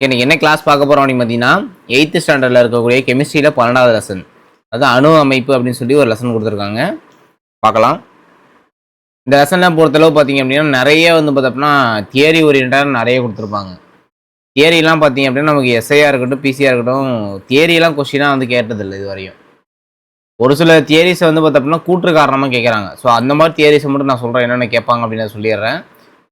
எனக்கு என்ன கிளாஸ் பார்க்க போகிறோம் அப்படின்னு பார்த்தீங்கன்னா 8th ஸ்டாண்டர்டில் இருக்கக்கூடிய கெமிஸ்ட்ரியில் 12வது லெசன், அதான் அணு அமைப்பு அப்படின்னு சொல்லி ஒரு லெசன் கொடுத்துருக்காங்க. பார்க்கலாம். இந்த லெசனில் பொறுத்தளவு பார்த்தீங்க அப்படின்னா நிறைய பார்த்தோம்னா தியரி ஓரியன்டாக நிறைய கொடுத்துருப்பாங்க. தியரிலாம் பார்த்தீங்க அப்படின்னா நமக்கு எஸ்ஐயாக இருக்கட்டும் பிசியாக இருக்கட்டும் தியரியெல்லாம் கொஸ்டினாக கேட்டதில்லை இது வரையும். ஒரு சில தியரிஸை பார்த்தோம்னா கூற்று காரணமாக கேட்குறாங்க. ஸோ அந்த மாதிரி தியரிஸை மட்டும் நான் சொல்கிறேன் என்னென்ன கேட்பாங்க அப்படின்னு சொல்லிடுறேன்.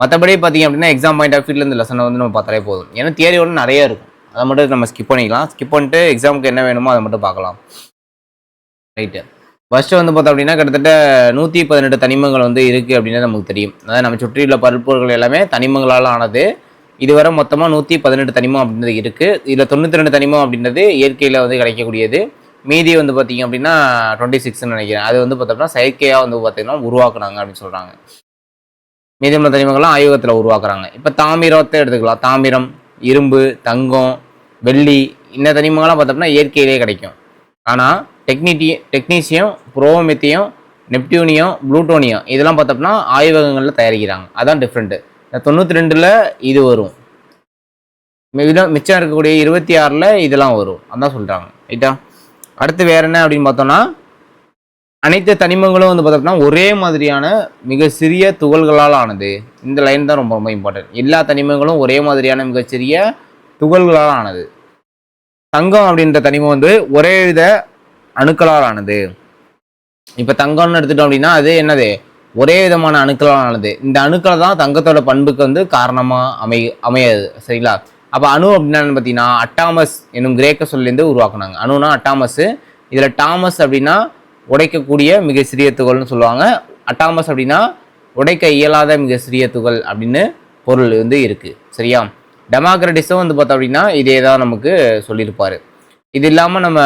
மற்றபடி பார்த்தீங்க அப்படின்னா எக்ஸாம் பாயிண்ட் ஆஃப் வியூவில் இந்த லெசனை நம்ம பார்த்தாலே போதும். ஏன்னா தியரியோட நிறைய இருக்கும், அதை மட்டும் நம்ம ஸ்கிப் பண்ணிக்கலாம். ஸ்கிப் பண்ணிட்டு எக்ஸாமுக்கு என்ன வேணுமோ அதை மட்டும் பார்க்கலாம். ரைட்டு. ஃபர்ஸ்ட்டு பார்த்தோம் அப்படின்னா கிட்டத்தட்ட 118 தனிமங்கள் இருக்குது அப்படின்னு நமக்கு தெரியும். அதாவது நம்ம சுற்றியுள்ள பருப்பொருட்கள் எல்லாமே தனிமங்களால் ஆனது. இதுவரை மொத்தமாக 118 தனிமம் அப்படின்றது இருக்குது. இதில் 92 தனிமம் அப்படின்றது இயற்கையில் கிடைக்கக்கூடியது. மீதி பார்த்தீங்க அப்படின்னா 26ன்னு நினைக்கிறேன். அது பார்த்தோம்னா செயற்கையாக பார்த்தீங்கன்னா உருவாக்குனாங்க அப்படின்னு சொல்கிறாங்க. மீதமுள்ள தனிமங்கள்லாம் ஆய்வகத்தில் உருவாக்குறாங்க. இப்போ தாமிரத்தை எடுத்துக்கலாம். தாமிரம், இரும்பு, தங்கம், வெள்ளி இந்த தனிமங்கள்லாம் பார்த்தோம்னா இயற்கையிலே கிடைக்கும். ஆனால் டெக்னீசியம், புரோமெத்தியம், நெப்டியூனியம், புளூட்டோனியம் இதெல்லாம் பார்த்தோம்னா ஆய்வகங்களில் தயாரிக்கிறாங்க. அதான் டிஃப்ரெண்ட்டு. இந்த 92ல் இது வரும், மிச்சம் இருக்கக்கூடிய 26ல் இதெல்லாம் வரும். அதான் சொல்கிறாங்க. ரைட்டா. அடுத்து வேறு என்ன அப்படின்னு பார்த்தோம்னா அனைத்து தனிமங்களும் பார்த்தோம்னா ஒரே மாதிரியான மிக சிறிய துகள்களால் ஆனது. இந்த லைன் தான் ரொம்ப ரொம்ப இம்பார்ட்டன்ட். எல்லா தனிமங்களும் ஒரே மாதிரியான மிகச்சிறிய துகள்களால் ஆனது. தங்கம் அப்படின்ற தனிமம் ஒரே வித அணுக்களால் ஆனது. இப்போ தங்கம்னு எடுத்துட்டோம் அப்படின்னா அது என்னது, ஒரே விதமான அணுக்களால் ஆனது. இந்த அணுக்களை தான் தங்கத்தோட பண்புக்கு காரணமாக அமையாது. சரிங்களா. அப்போ அணு அப்படின்னா பார்த்தீங்கன்னா அட்டாமஸ் என்னும் கிரேக்க சொல்லேருந்து உருவாக்குனாங்க. அணுனா அட்டாமஸ். இதில் டாமஸ் அப்படின்னா உடைக்கக்கூடிய மிக சிறிய துகள்னு சொல்லுவாங்க. அட்டாமஸ் அப்படின்னா உடைக்க இயலாத மிக சிறிய துகள் அப்படின்னு பொருள் இருக்குது. சரியா. டெமோக்ரட்டிஸும் பார்த்தோம் அப்படின்னா இதே தான் நமக்கு சொல்லியிருப்பார். இது இல்லாமல் நம்ம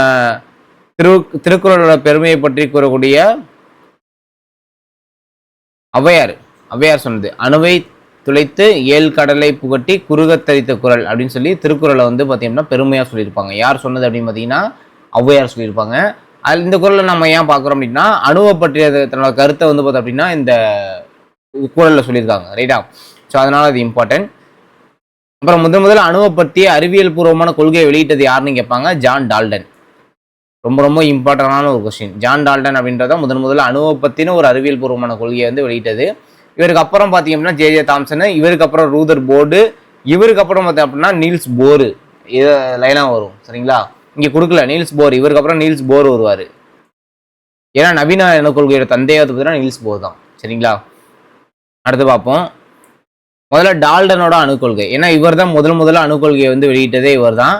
திருக்குறளோட பெருமையை பற்றி கூறக்கூடிய ஔவையார் சொன்னது அணுவை துளைத்து ஏழு கடலை புகட்டி குறுகத்தரித்த குரல் அப்படின்னு சொல்லி திருக்குறளை பார்த்தீங்கன்னா பெருமையாக சொல்லியிருப்பாங்க. யார் சொன்னது அப்படின்னு பார்த்தீங்கன்னா ஔவையார் சொல்லியிருப்பாங்க. அது இந்த குரலை நம்ம ஏன் பார்க்குறோம் அப்படின்னா அணுவை பற்றிய தன்னோட கருத்தை பார்த்தோம் அப்படின்னா இந்த குரலில் சொல்லியிருக்காங்க. ரைட்டா. ஸோ அதனால் அது இம்பார்ட்டன்ட். அப்புறம் முதல் அணுவை பற்றி அறிவியல் பூர்வமான கொள்கையை வெளியிட்டது யாருன்னு கேட்பாங்க. John Dalton. ரொம்ப ரொம்ப இம்பார்ட்டண்டான ஒரு கொஸ்டின். ஜான் டால்டன் அப்படின்றத முதல்ல அணுவை பற்றின ஒரு அறிவியல் பூர்வமான கொள்கையை வெளியிட்டது. இவருக்கு அப்புறம் பார்த்தீங்க அப்படின்னா ஜே தாம்சனு, இவருக்கு அப்புறம் ரூதர் போர்டு, இவருக்கு அப்புறம் பார்த்தீங்க அப்படின்னா நீல்ஸ் போரு. இது லைனாக வரும். சரிங்களா. இங்கே கொடுக்கல நீல்ஸ் போர். இவருக்கு அப்புறம் நீல்ஸ் போர் வருவார். ஏன்னா நவீன கொள்கையோட தந்தையை பார்த்தீங்கன்னா நீல்ஸ் போர் தான். சரிங்களா. அடுத்து பார்ப்போம். முதல்ல டால்டனோட அணுக்கொள்கை. ஏன்னா இவர் தான் முதல்ல அணுக்கொள்கையை வெளியிட்டதே இவர் தான்.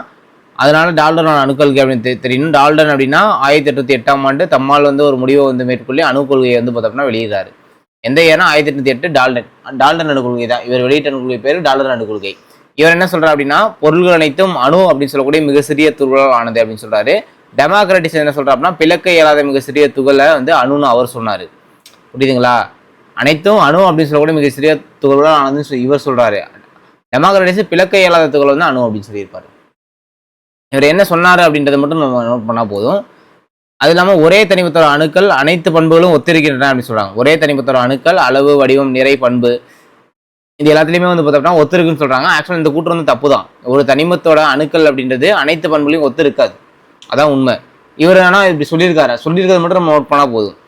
அதனால டால்டனோட அணுக்கொள்கை அப்படின்னு தெரியணும். டால்டன் அப்படின்னா 1808ஆம் ஆண்டு தம்மால் ஒரு முடிவை மேற்கொள்ளி அணுக்கொள்கையை பார்த்தோம்னா வெளியிடுறாரு. எந்த ஏன்னா 1808 டால்டன் அணுக்கொள்கை தான். இவர் வெளியிட்ட அணுக்கொள்கை பேர் டால்டன் அணுக்கொள்கை. இவர் என்ன சொல்றாரு அப்படின்னா பொருள்கள் அனைத்தும் அணு அப்படின்னு சொல்லக்கூடிய மிக சிறிய துகளால் ஆனது அப்படின்னு சொல்றாரு. டெமோக்ரட்டிஸ் என்ன சொல்றா அப்படின்னா பிளக்க இயலாத மிக சிறிய துகளை அணுன்னு அவர் சொன்னாரு. புரியுதுங்களா. அனைத்தும் அணு அப்படின்னு சொல்லக்கூடிய மிக சிறிய துகள்களால் ஆனதுன்னு இவர் சொல்றாரு. டெமோக்ரட்டிஸ் பிளக்க இயலாத துகள் அணு அப்படின்னு சொல்லியிருப்பாரு. இவர் என்ன சொன்னாரு அப்படின்றத மட்டும் நம்ம நோட் பண்ணா போதும். அது இல்லாமல் ஒரே தனிமத்தோட அணுக்கள் அனைத்து பண்புகளும் ஒத்திருக்கின்றன அப்படின்னு சொல்றாங்க. ஒரே தனிமத்தோட அணுக்கள் அளவு, வடிவம், நிறை, பண்பு இது எல்லாத்துலேயுமே பார்த்தோம்னா ஒத்துருக்குன்னு சொல்கிறாங்க. ஆக்சுவலாக இந்த கூற்று தப்பு தான். ஒரு தனிமத்தோட அணுக்கள் அப்படின்றது அனைத்து பண்புகளையும் ஒத்து இருக்காது. அதான் உண்மை. இவர் ஆனால் இப்படி சொல்லியிருக்கிறது மட்டும் நம்ம நோட் பண்ணால் போதும்.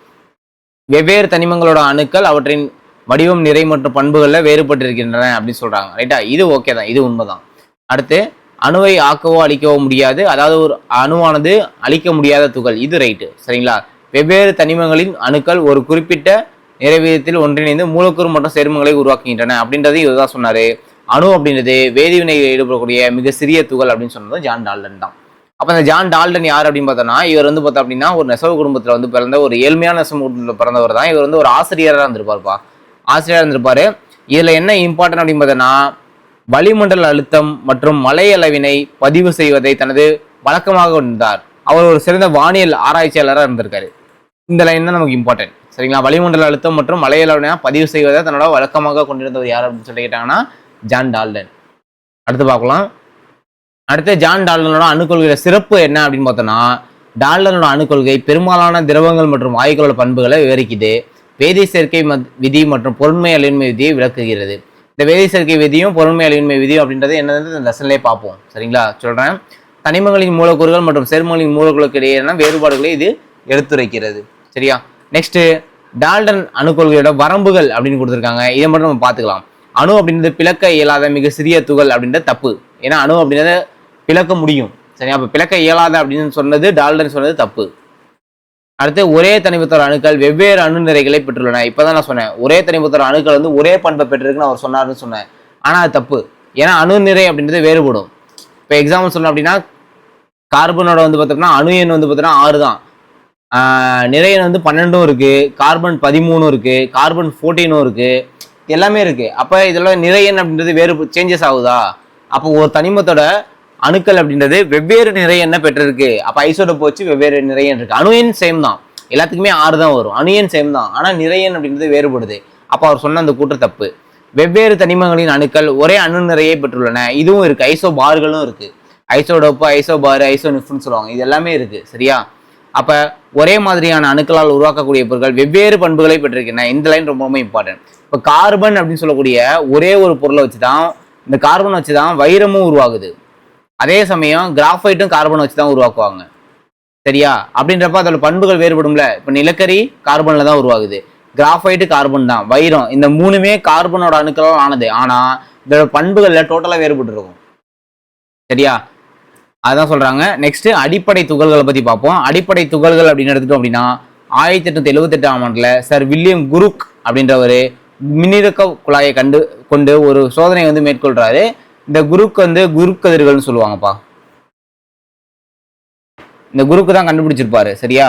வெவ்வேறு தனிமங்களோட அணுக்கள் அவற்றின் வடிவம், நிறை மற்றும் பண்புகளில் வேறுபட்டு இருக்கின்றன அப்படின்னு சொல்கிறாங்க. ரைட்டா. இது ஓகே தான், இது உண்மை தான். அடுத்து அணுவை ஆக்கவோ அழிக்கவோ முடியாது. அதாவது ஒரு அணுவானது அழிக்க முடியாத துகள். இது ரைட்டு. சரிங்களா. வெவ்வேறு தனிமங்களின் அணுக்கள் ஒரு குறிப்பிட்ட நிறைவேதத்தில் ஒன்றிணைந்து மூலக்கூறு மற்றும் சேர்மங்களை உருவாக்குகின்றன அப்படின்றது இவர் தான் சொன்னாரு. அணு அப்படின்றது வேதிவினையில் ஈடுபடக்கூடிய மிக சிறிய துகள் அப்படின்னு சொன்னது ஜான் டால்டன் தான். அப்போ இந்த ஜான் டால்டன் யார் அப்படின்னு பார்த்தோம்னா இவர் பார்த்தோம் அப்படின்னா ஒரு நெசவு குடும்பத்தில் பிறந்த ஒரு ஏழ்மையான நெசவு குடும்பத்தில் பிறந்தவர் தான். இவர் ஒரு ஆசிரியராக இருந்திருப்பாருப்பா. ஆசிரியராக இருந்திருப்பாரு. இதில் என்ன இம்பார்ட்டன்ட் அப்படின்னு பார்த்தோன்னா வளிமண்டல அழுத்தம் மற்றும் மழை அளவினை பதிவு செய்வதை தனது வழக்கமாக கொண்டார். அவர் ஒரு சிறந்த வானியல் ஆராய்ச்சியாளராக இருந்திருக்காரு. இந்த லைன் தான் நமக்கு இம்பார்ட்டன்ட். சரிங்களா. வளிமண்டல அழுத்தம் மற்றும் மழை அளவினை பதிவு செய்வதை தன்னோட வழக்கமாக கொண்டிருந்தவர் யார் அப்படின்னு சொல்லி கேட்டாங்கன்னா ஜான் டால்டன். அடுத்து பார்க்கலாம். அடுத்து ஜான் டால்டனோட அணுக்கொள்கையோட சிறப்பு என்ன அப்படின்னு பார்த்தோம்னா டால்டனோட அணுக்கொள்கை பெரும்பாலான திரவங்கள் மற்றும் வாயுக்களோட பண்புகளை விவரிக்குது. வேதி சேர்க்கை விதி மற்றும் பொருண்மை அழின்மை விதியை விளக்குகிறது. இந்த வேதி சேர்க்கை விதியும் பொருண்மை அழிவின்மை விதியும் அப்படின்றது என்னது இந்த லெசன்லேயே பார்ப்போம். சரிங்களா? சொல்றேன். தனிமங்களின் மூலக்கூறுகள் மற்றும் சேர்மங்களின் மூலக்கூறுகளுக்கு இடையேயான வேறுபாடுகளை இது எடுத்துரைக்கிறது. சரியா? நெக்ஸ்ட் டால்டன் அணுக்கொள்கையோட வரம்புகள் அப்படின்னு கொடுத்துருக்காங்க. இதை மட்டும் நம்ம பார்த்துக்கலாம். அணு அப்படின்றது பிளக்க இயலாத மிக சிறிய துகள் அப்படின்றது தப்பு. ஏன்னா அணு அப்படின்றத பிளக்க முடியும். சரியா? அப்போ பிளக்க இயலாத அப்படின்னு சொன்னது டால்டன் சொன்னது தப்பு. அடுத்து ஒரே தனிமத்தோட அணுக்கள் வெவ்வேறு அணு நிறைகளை பெற்றுள்ளன. இப்பதான் நான் சொன்னேன் ஒரே தனிமத்தோட அணுக்கள் வந்து ஒரே பண்பை பெற்றிருக்குன்னு அவர் சொன்னார்னு சொன்னேன். ஆனால் அது தப்பு. ஏன்னா அணு நிறை அப்படின்றது வேறுபடும். இப்போ எக்ஸாம்பிள் சொன்னோம் அப்படின்னா கார்பனோட வந்து பார்த்தோம்னா அணு எண் வந்து பார்த்தோம்னா 6 தான். நிறை எண் வந்து 12 இருக்கு, கார்பன் 13 இருக்கு, கார்பன் 14 இருக்கு, எல்லாமே இருக்கு. அப்போ இதெல்லாம் நிறை எண் அப்படின்றது வேறு சேஞ்சஸ் ஆகுதா? அப்போ ஒரு தனிமத்தோட அணுக்கள் அப்படின்றது வெவ்வேறு நிறை எண்ணை பெற்றிருக்கு. அப்போ ஐசோடோப் வச்சு வெவ்வேறு நிறை எண் இருக்கு. அணு எண் சேம் தான், எல்லாத்துக்குமே 6 தான் வரும். அணு எண் சேம் தான், ஆனால் நிறை எண் அப்படின்றது வேறுபடுது. அப்போ அவர் சொன்ன அந்த கூற்று தப்பு. வெவ்வேறு தனிமங்களின் அணுக்கள் ஒரே அணு நிறையை பெற்றுள்ளன. இதுவும் இருக்கு. ஐசோ பார்களும் இருக்கு. ஐசோடோப்பு, ஐசோபார், ஐசோனிஃப்னு சொல்லுவாங்க. இது எல்லாமே இருக்கு. சரியா? அப்ப ஒரே மாதிரியான அணுக்களால் உருவாக்கக்கூடிய பொருட்கள் வெவ்வேறு பண்புகளை பெற்றிருக்கின்றன. இந்த லைன் ரொம்ப ரொம்ப இம்பார்ட்டன்ட். இப்போ கார்பன் அப்படின்னு சொல்லக்கூடிய ஒரே ஒரு பொருளை வச்சுதான், இந்த கார்பன் வச்சுதான் வைரமும் உருவாகுது. அதே சமயம் கிராஃபைட்டும் கார்பன் வச்சுதான் உருவாக்குவாங்க. சரியா? அப்படின்றப்ப அதோட பண்புகள் வேறுபடும்ல. இப்போ நிலக்கரி கார்பன்ல தான் உருவாகுது, கிராஃபைட்டு கார்பன் தான், வைரம் இந்த மூணுமே கார்பனோட அணுக்களால் ஆனது. ஆனா இதோட பண்புகள்ல டோட்டலா வேறுபட்டு இருக்கும். சரியா? அதான் சொல்றாங்க. நெக்ஸ்ட் அடிப்படை துகள்களை பத்தி பார்ப்போம். அடிப்படை துகள்கள் அப்படின்னு எடுத்துட்டோம் அப்படின்னா 1878ஆம் ஆண்டுல சர் வில்லியம் குரூக் அப்படின்றவர் மின்னிறக்க குழாயை கொண்டு ஒரு சோதனை வந்து மேற்கொள்றாரு. இந்த குரூக் வந்து குரூக் கதிர்கள்னு சொல்லுவாங்கப்பா. இந்த குரூக்கு தான் கண்டுபிடிச்சிருப்பாரு. சரியா?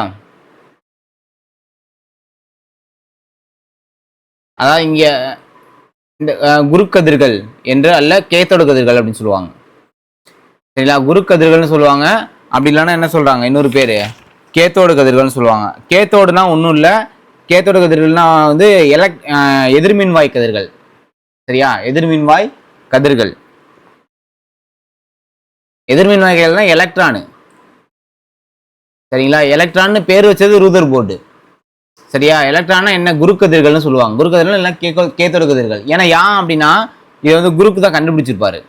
அதான் இங்க இந்த குரூக் கதிர்கள் என்று அல்ல கேத்தோடு கதிர்கள் அப்படின்னு சொல்லுவாங்க. சரிங்களா? குரூக் கதிர்கள்னு சொல்லுவாங்க. அப்படி இல்லைன்னா என்ன சொல்றாங்க, இன்னொரு பேரு கேத்தோடு கதிர்கள்னு சொல்லுவாங்க. கேத்தோடுனா ஒன்றும் இல்லை, கேத்தோடு கதிர்கள்னா வந்து எதிர்மின்வாய் கதிர்கள். சரியா? எதிர்மின்வாய் கதிர்கள். எதிர்மின்வாய்கள்னா எலக்ட்ரானு. சரிங்களா? எலக்ட்ரான்னு பேர் வச்சது ரூதர் போர்டு. சரியா? எலக்ட்ரானா என்ன, குரூக் கதிர்கள்னு சொல்லுவாங்க. குரூக் கதிர்கள் இல்லை கேத்தோடு கதிர்கள். ஏன்னா அப்படின்னா இதை வந்து குரூக் தான் கண்டுபிடிச்சிருப்பாரு.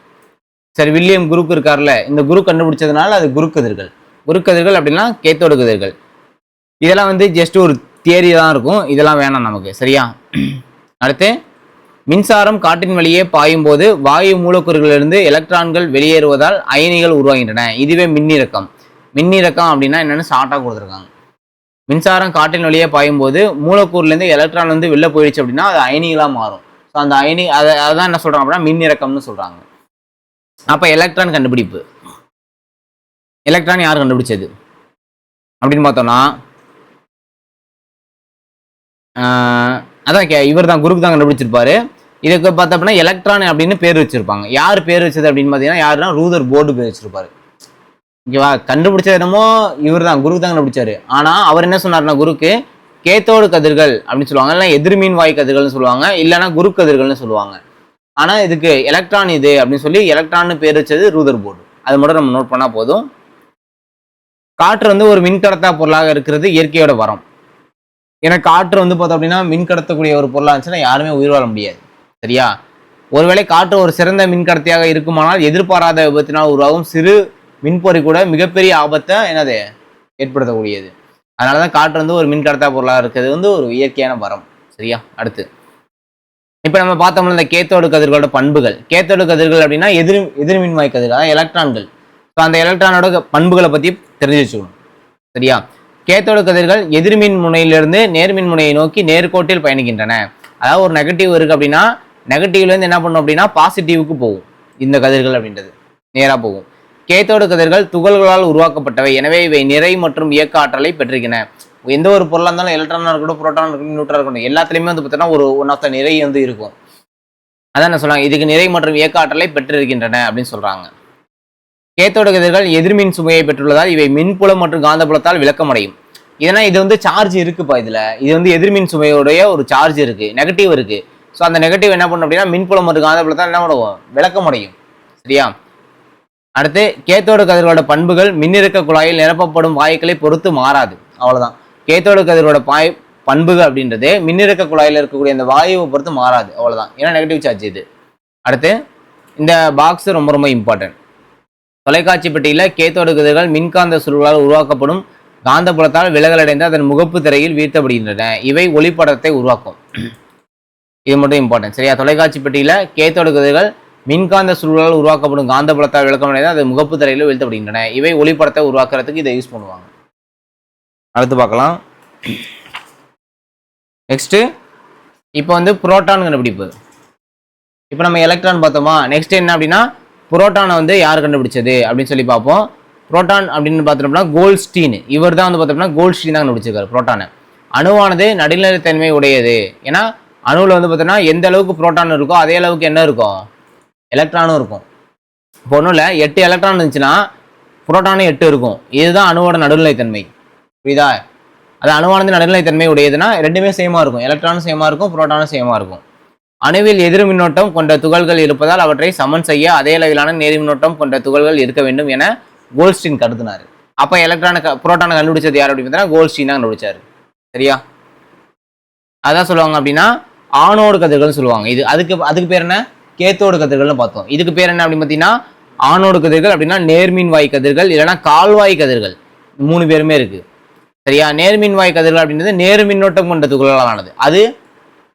சரி, வில்லியம் குரூக் இருக்கார்ல, இந்த குரூக் கண்டுபிடிச்சதுனால அது குரூக் கதிர்கள். குரூக் கதிர்கள் அப்படின்னா கேத்தோடு கதிர்கள். இதெல்லாம் வந்து ஜஸ்ட் ஒரு தியரி தான் இருக்கும். இதெல்லாம் வேணாம் நமக்கு. சரியா? அடுத்து மின்சாரம் காற்றின் வழியே பாயும் போது வாயு மூலக்கூறுகளிலிருந்து எலக்ட்ரான்கள் வெளியேறுவதால் அயனிகள் உருவாகின்றன. இதுவே மின்னிறக்கம். மின்னிறக்கம் அப்படின்னா என்னன்னு ஷார்ட்டா கொடுத்துருக்காங்க. மின்சாரம் காற்றின் வழியே பாயும் போது மூலக்கூறுலேருந்து எலக்ட்ரான் வந்து வெளில போயிடுச்சு அப்படின்னா அது அயனிகளாக மாறும். ஸோ அந்த அயனி அதான் என்ன சொல்றாங்க அப்படின்னா மின்னிறக்கம்னு சொல்றாங்க. அப்ப எலக்ட்ரான் கண்டுபிடிப்பு. எலக்ட்ரான் யார் கண்டுபிடிச்சது அப்படின்னு பார்த்தோம்னா அதான் இவர் தான், குரூப் தான் கண்டுபிடிச்சிருப்பாரு. இதுக்கு பார்த்தோம்னா எலக்ட்ரான் அப்படின்னு பேர் வச்சிருப்பாங்க. யார் பேர் வச்சது அப்படின்னு பார்த்தீங்கன்னா யாருன்னா ரூதர் போர்டு பேர் வச்சிருப்பாரு. ஓகேவா? கண்டுபிடிச்சது என்னமோ இவர் தான், குரூப் தான் கண்டுபிடிச்சாரு. ஆனா அவர் என்ன சொன்னார்னா குருக்கு கேத்தோடு கதிர்கள் அப்படின்னு சொல்லுவாங்க, இல்லை எதிர்மின் வாய் கதிர்கள்னு சொல்லுவாங்க, இல்லைன்னா குரு கதிர்கள்னு சொல்லுவாங்க. ஆனா இதுக்கு எலக்ட்ரான் இது அப்படின்னு சொல்லி எலக்ட்ரான் பேர் வச்சது ரூதர் போர்டு. அது மட்டும் நம்ம நோட் பண்ணா போதும். காற்று வந்து ஒரு மின்கடத்தா பொருளாக இருக்கிறது இயற்கையோட வரம். ஏன்னா காற்று வந்து பார்த்தோம் அப்படின்னா மின்கடத்தக்கூடிய ஒரு பொருளாக இருந்துச்சுன்னா யாருமே உயிர் வாழ முடியாது. சரியா? ஒருவேளை காற்று ஒரு சிறந்த மின்கடத்தியாக இருக்குமானால் எதிர்பாராத விபத்தினால் உருவாகும் சிறு மின்பொறி கூட மிகப்பெரிய ஆபத்தை என்னது ஏற்படுத்தக்கூடியது. அதனாலதான் காற்று வந்து ஒரு மின்கடத்தா பொருளாக இருக்கிறது வந்து ஒரு இயற்கையான வரம். சரியா? அடுத்து இப்ப நம்ம பார்த்தோம்னா இந்த கேத்தோடு கதிர்களோட பண்புகள். கேத்தோடு கதிர்கள் அப்படின்னா எதிர்மின்வாய் கதிர்கள், அதாவது எலக்ட்ரான்கள். அந்த எலக்ட்ரானோட பண்புகளை பத்தி தெரிஞ்சு வச்சுக்கணும். சரியா? கேத்தோடு கதிர்கள் எதிர்மின் முனையிலிருந்து நேர்மின் முனையை நோக்கி நேர்கோட்டில் பயணிக்கின்றன. அதாவது ஒரு நெகட்டிவ் இருக்கு அப்படின்னா நெகட்டிவ்ல இருந்து என்ன பண்ணும் அப்படின்னா பாசிட்டிவுக்கு போகும். இந்த கதிர்கள் அப்படின்றது நேரா போகும். கேத்தோடு கதிர்கள் துகள்களால் உருவாக்கப்பட்டவை. எனவே இவை நிறை மற்றும் இயக்க ஆற்றலை பெற்றிருக்கின்றன. எந்த ஒரு பொருளாக இருந்தாலும் எலக்ட்ரானா இருக்கட்டும், புரோட்டானா இருக்கட்டும், நியூட்ரனா இருக்கட்டும், எல்லாத்துலயுமே வந்து பார்த்தீங்கன்னா ஒரு ஒன் ஆஃப் த நிறை வந்து இருக்கும். அதான் என்ன சொல்றாங்க, இதுக்கு நிறை மற்றும் இயக்க ஆற்றலை பெற்றிருக்கின்றன அப்படின்னு சொல்றாங்க. கேத்தோடு கதிர்கள் எதிர்மின் சுமையை பெற்றுள்ளதால் இவை மின்புலம் மற்றும் காந்தப்புலத்தால் விளக்கமடையும். ஏன்னா இது வந்து சார்ஜ் இருக்குப்பா, இதுல இது வந்து எதிர்மின் சுமையுடைய ஒரு சார்ஜ் இருக்கு, நெகட்டிவ் இருக்கு. ஸோ அந்த நெகட்டிவ் என்ன பண்ணும் அப்படின்னா மின்புலம் மற்றும் காந்தப்புலத்தால் என்ன பண்ணுவோம், விளக்கமடையும். சரியா? அடுத்து கேத்தோடு கதிர்களோட பண்புகள் மின்னிறக்க குழாயில் நிரப்பப்படும் வாயுக்களை பொறுத்து மாறாது. அவ்வளவுதான். கேத்தோடு கதிரோட பண்புகள் அப்படின்றது மின்னிறக்க குழாயில் இருக்கக்கூடிய அந்த வாயுவை பொறுத்து மாறாது. அவ்வளவுதான். ஏன்னா நெகட்டிவ் சார்ஜ் இது. அடுத்து இந்த பாக்ஸ் ரொம்ப ரொம்ப இம்பார்ட்டன்ட். தொலைக்காட்சி பெட்டியில் கேத்தோடு கதிர்கள் மின்காந்த சுருளால் உருவாக்கப்படும் காந்தப்புலத்தால் விலகலடைந்து அதன் முகப்பு திரையில் வீழ்த்தப்படுகின்றன. இவை ஒளிப்படத்தை உருவாக்கும். இது மட்டும் இம்பார்ட்டன்ட். சரியா? தொலைக்காட்சி பெட்டியில் கேத்தோடு கதிர்கள் மின்காந்த சுருளால் உருவாக்கப்படும் காந்தப்புலத்தால் விளக்கமடைந்து அதன் முகப்பு திரையில் வீழ்த்தப்படுகின்றன. இவை ஒளிப்படத்தை உருவாக்குறதுக்கு இதை யூஸ் பண்ணுவாங்க. அடுத்து பார்க்கலாம். நெக்ஸ்ட்டு இப்போ வந்து புரோட்டான் கண்டுபிடிப்பு. இப்போ நம்ம எலக்ட்ரான் பார்த்தோமா, நெக்ஸ்ட் என்ன அப்படின்னா புரோட்டானை வந்து யார் கண்டுபிடிச்சது அப்படின்னு சொல்லி பார்ப்போம். புரோட்டான் அப்படின்னு பார்த்தோம்னா கோல்ட்ஸ்டீன், இவர் தான் வந்து பார்த்தோம்னா கோல்ட்ஸ்டீன் தான் கண்டுபிடிச்சிருக்காரு புரோட்டானை. அணுவானது நடுநிலைத்தன்மை உடையது. ஏன்னா அணுவில் வந்து பார்த்தோம்னா எந்த அளவுக்கு புரோட்டான் இருக்கோ அதே அளவுக்கு என்ன இருக்கும், எலக்ட்ரானும் இருக்கும். இப்போ ஒன்றும் இல்லை, 8 எலக்ட்ரான் இருந்துச்சுன்னா புரோட்டானும் 8 இருக்கும். இதுதான் அணுவோட நடுநிலைத்தன்மை. புரியுதா? அது அணுவானது நடுநிலைத்தன்மை உடையதுன்னா ரெண்டுமே சேமாக இருக்கும், எலக்ட்ரானும் சேமாக இருக்கும், புரோட்டானும் சேமாக இருக்கும். அணுவில் எதிர் மின்னோட்டம் கொண்ட துகள்கள் இருப்பதால் அவற்றை சமன் செய்ய அதே அளவிலான நேர் மின்னோட்டம் கொண்ட துகள்கள் இருக்க வேண்டும் என கோல்ட்ஸ்டீன் கருதினார். அப்போ புரோட்டானை கண்டுபிடிச்சது யார் அப்படின்னு பார்த்தீங்கன்னா கோல்ட்ஸ்டீன் தான் கண்டுபிடிச்சாரு. சரியா? அதான் சொல்லுவாங்க அப்படின்னா ஆணோடு கதிர்கள் சொல்லுவாங்க. இது அதுக்கு பேர் என்ன, கேத்தோடு கதிர்கள்னு பார்த்தோம். இதுக்கு பேர் என்ன அப்படின்னு பார்த்தீங்கன்னா ஆணோடு கதிர்கள் அப்படின்னா நேர்மின் வாய் கதிர்கள் இல்லைன்னா கால்வாய் கதிர்கள், 3 பேருமே இருக்கு. சரியா? நேர்மின் வாய் கதிர்கள் அப்படின்றது நேர் மின்னோட்டம் கொண்ட துகளால் ஆனது, அது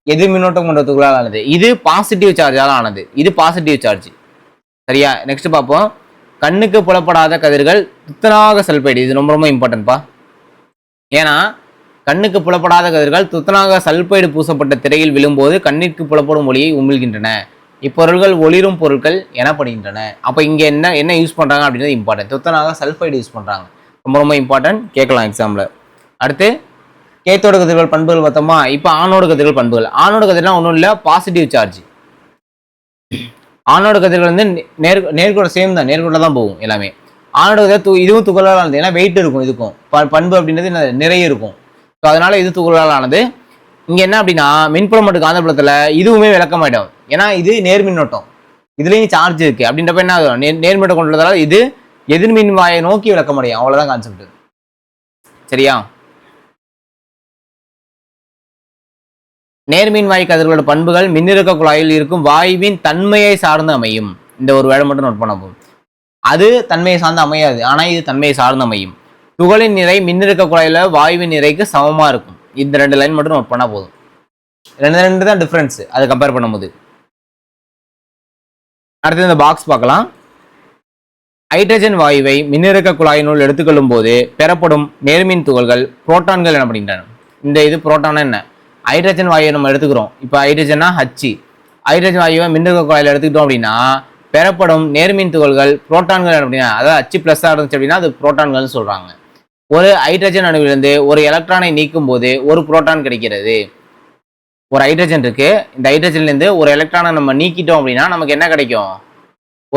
எதிர் மின்னோட்டம் கொண்ட துகளால் ஆனது. இது பாசிட்டிவ் சார்ஜால் ஆனது, இது பாசிட்டிவ் சார்ஜ். சரியா? நெக்ஸ்ட் பார்ப்போம். கண்ணுக்கு புலப்படாத கதிர்கள் துத்தநாக சல்பைடு. இது ரொம்ப ரொம்ப இம்பார்ட்டன்ட்பா. ஏன்னா கண்ணுக்கு புலப்படாத கதிர்கள் துத்தநாக சல்பைடு பூசப்பட்ட திரையில் விழும்போது கண்ணிற்கு புலப்படும் ஒளியை உமிழ்கின்றன. இப்பொருள்கள் ஒளிரும் பொருட்கள் எனப்படுகின்றன. அப்போ இங்கே என்ன யூஸ் பண்ணுறாங்க அப்படின்றது இம்பார்ட்டன்ட். துத்தநாக சல்பைடு யூஸ் பண்ணுறாங்க, ரொம்ப ரொம்ப இம்பார்ட்டன்ட், கேட்கலாம் எக்ஸாமில். அடுத்து கேத்தோடு கதிர்கள் பண்புகள் பார்த்தோமா. இப்போ ஆணோடு கதிர்கள் பண்புகள். ஆணோடு கதிர்லாம் ஒன்றும் இல்லை, பாசிட்டிவ் சார்ஜ். ஆணோடு கதிர்கள் வந்து நேர்கோட சேம் தான், நேர்கோட தான் போகும் எல்லாமே. ஆணோடு கதிர் இதுவும் துகளால் ஆனது, ஏன்னா வெயிட் இருக்கும். இதுக்கும் பண்பு அப்படின்றது நிறைய இருக்கும். ஸோ அதனால இது துகளால் ஆனது. இங்கே என்ன அப்படின்னா மின்புலம் மற்றும் காந்தப்புலத்தில் இதுவுமே விளக்கமாயிடும். ஏன்னா இது நேர்மின்னோட்டம், இதுலேயும் சார்ஜ் இருக்கு அப்படின்றப்ப என்ன ஆகும், நேர்மின்னோட்டம் கொண்டதால இது எதிர்மின் வாயை நோக்கி விளக்கமடையும். அவ்வளோதான் கான்செப்ட். சரியா? நேர்மின் வாய் கதிர்களோட பண்புகள் மின்னிறக்க குழாயில் இருக்கும் வாயுவின் தன்மையை சார்ந்து அமையும். இந்த ஒரு வேலை மட்டும் நோட் பண்ண போகும். அது தன்மையை சார்ந்து அமையாது, ஆனால் இது தன்மையை சார்ந்து அமையும். துகளின் நிறை மின்னிறக்க குழாயில் வாயுவின் நிறைக்கு சமமாக இருக்கும். இந்த 2 லைன் மட்டும் நோட் பண்ணால் போதும். 2 தான் டிஃப்ரென்ஸ் அதை கம்பேர் பண்ணும்போது. அடுத்து இந்த பாக்ஸ் பார்க்கலாம். ஹைட்ரஜன் வாயுவை மின்னிறக்க குழாயினுள் எடுத்துக்கொள்ளும் போது பெறப்படும் நேர்மின் துகள்கள் புரோட்டான்கள் எனப்படுகின்றன. இந்த இது புரோட்டானா என்ன, ஹைட்ரஜன் வாயுவை நம்ம எடுத்துக்கிறோம். இப்போ ஹைட்ரஜனா H, ஹைட்ரஜன் வாயுவை மின்னிறக்க குழாயில் எடுத்துக்கிட்டோம் அப்படின்னா பெறப்படும் நேர்மின் துகள்கள் புரோட்டான்கள் அப்படின்னா, அதாவது H+ இருந்துச்சு அப்படின்னா அது புரோட்டான்கள்னு சொல்றாங்க. ஒரு ஹைட்ரஜன் அணுவிலிருந்து ஒரு எலக்ட்ரானை நீக்கும் போது ஒரு புரோட்டான் கிடைக்கிறது. ஒரு ஹைட்ரஜன் இருக்கு, இந்த ஹைட்ரஜன்லேருந்து ஒரு எலக்ட்ரானை நம்ம நீக்கிட்டோம் அப்படின்னா நமக்கு என்ன கிடைக்கும்,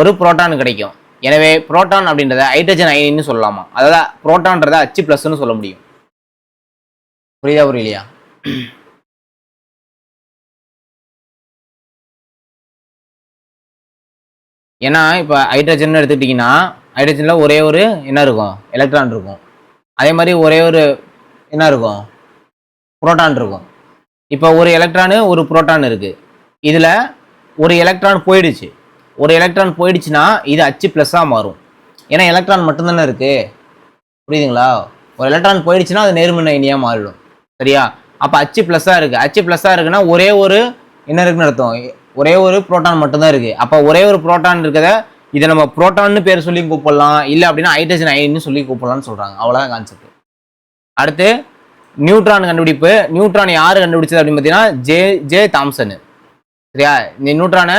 ஒரு புரோட்டான் கிடைக்கும். எனவே புரோட்டான் அப்படின்றத ஹைட்ரஜன் அயனின்னு சொல்லலாமா, அதாவது புரோட்டான்றத H+ சொல்ல முடியும். புரியுதா புரியலையா? ஏன்னா இப்போ ஹைட்ரஜன் எடுத்துக்கிட்டிங்கன்னா ஹைட்ரஜனில் ஒரே ஒரு என்ன இருக்கும், எலக்ட்ரான் இருக்கும். அதே மாதிரி ஒரே ஒரு என்ன இருக்கும், புரோட்டான் இருக்கும். இப்போ ஒரு எலக்ட்ரானு ஒரு புரோட்டான் இருக்குது. இதில் ஒரு எலக்ட்ரான் போயிடுச்சு, ஒரு எலக்ட்ரான் போயிடுச்சுன்னா இது H+ மாறும். ஏன்னா எலக்ட்ரான் மட்டும்தானே இருக்குது. புரியுதுங்களா? ஒரு எலக்ட்ரான் போயிடுச்சுன்னா அது நேர்மின் அயனியாக மாறிடும். சரியா? அப்போ H+ இருக்குது. H+ இருக்குன்னா ஒரே ஒரு என்ன இருக்குன்னு அர்த்தம், ஒரே ஒரு புரோட்டான் மட்டும்தான் இருக்கு. அப்போ ஒரே ஒரு புரோட்டான் இருக்கிறத இதை நம்ம புரோட்டான்னு பேர் சொல்லி கூப்பிடலாம், இல்லை அப்படின்னா ஹைட்ரஜன் அயனின்னு சொல்லி கூப்பிடலாம்னு சொல்றாங்க. அவ்வளோதான் கான்செப்ட். அடுத்து நியூட்ரான் கண்டுபிடிப்பு. நியூட்ரான் யாரு கண்டுபிடிச்சது அப்படின்னு பார்த்தீங்கன்னா ஜே தாம்சன். சரியா? இந்த நியூட்ரானை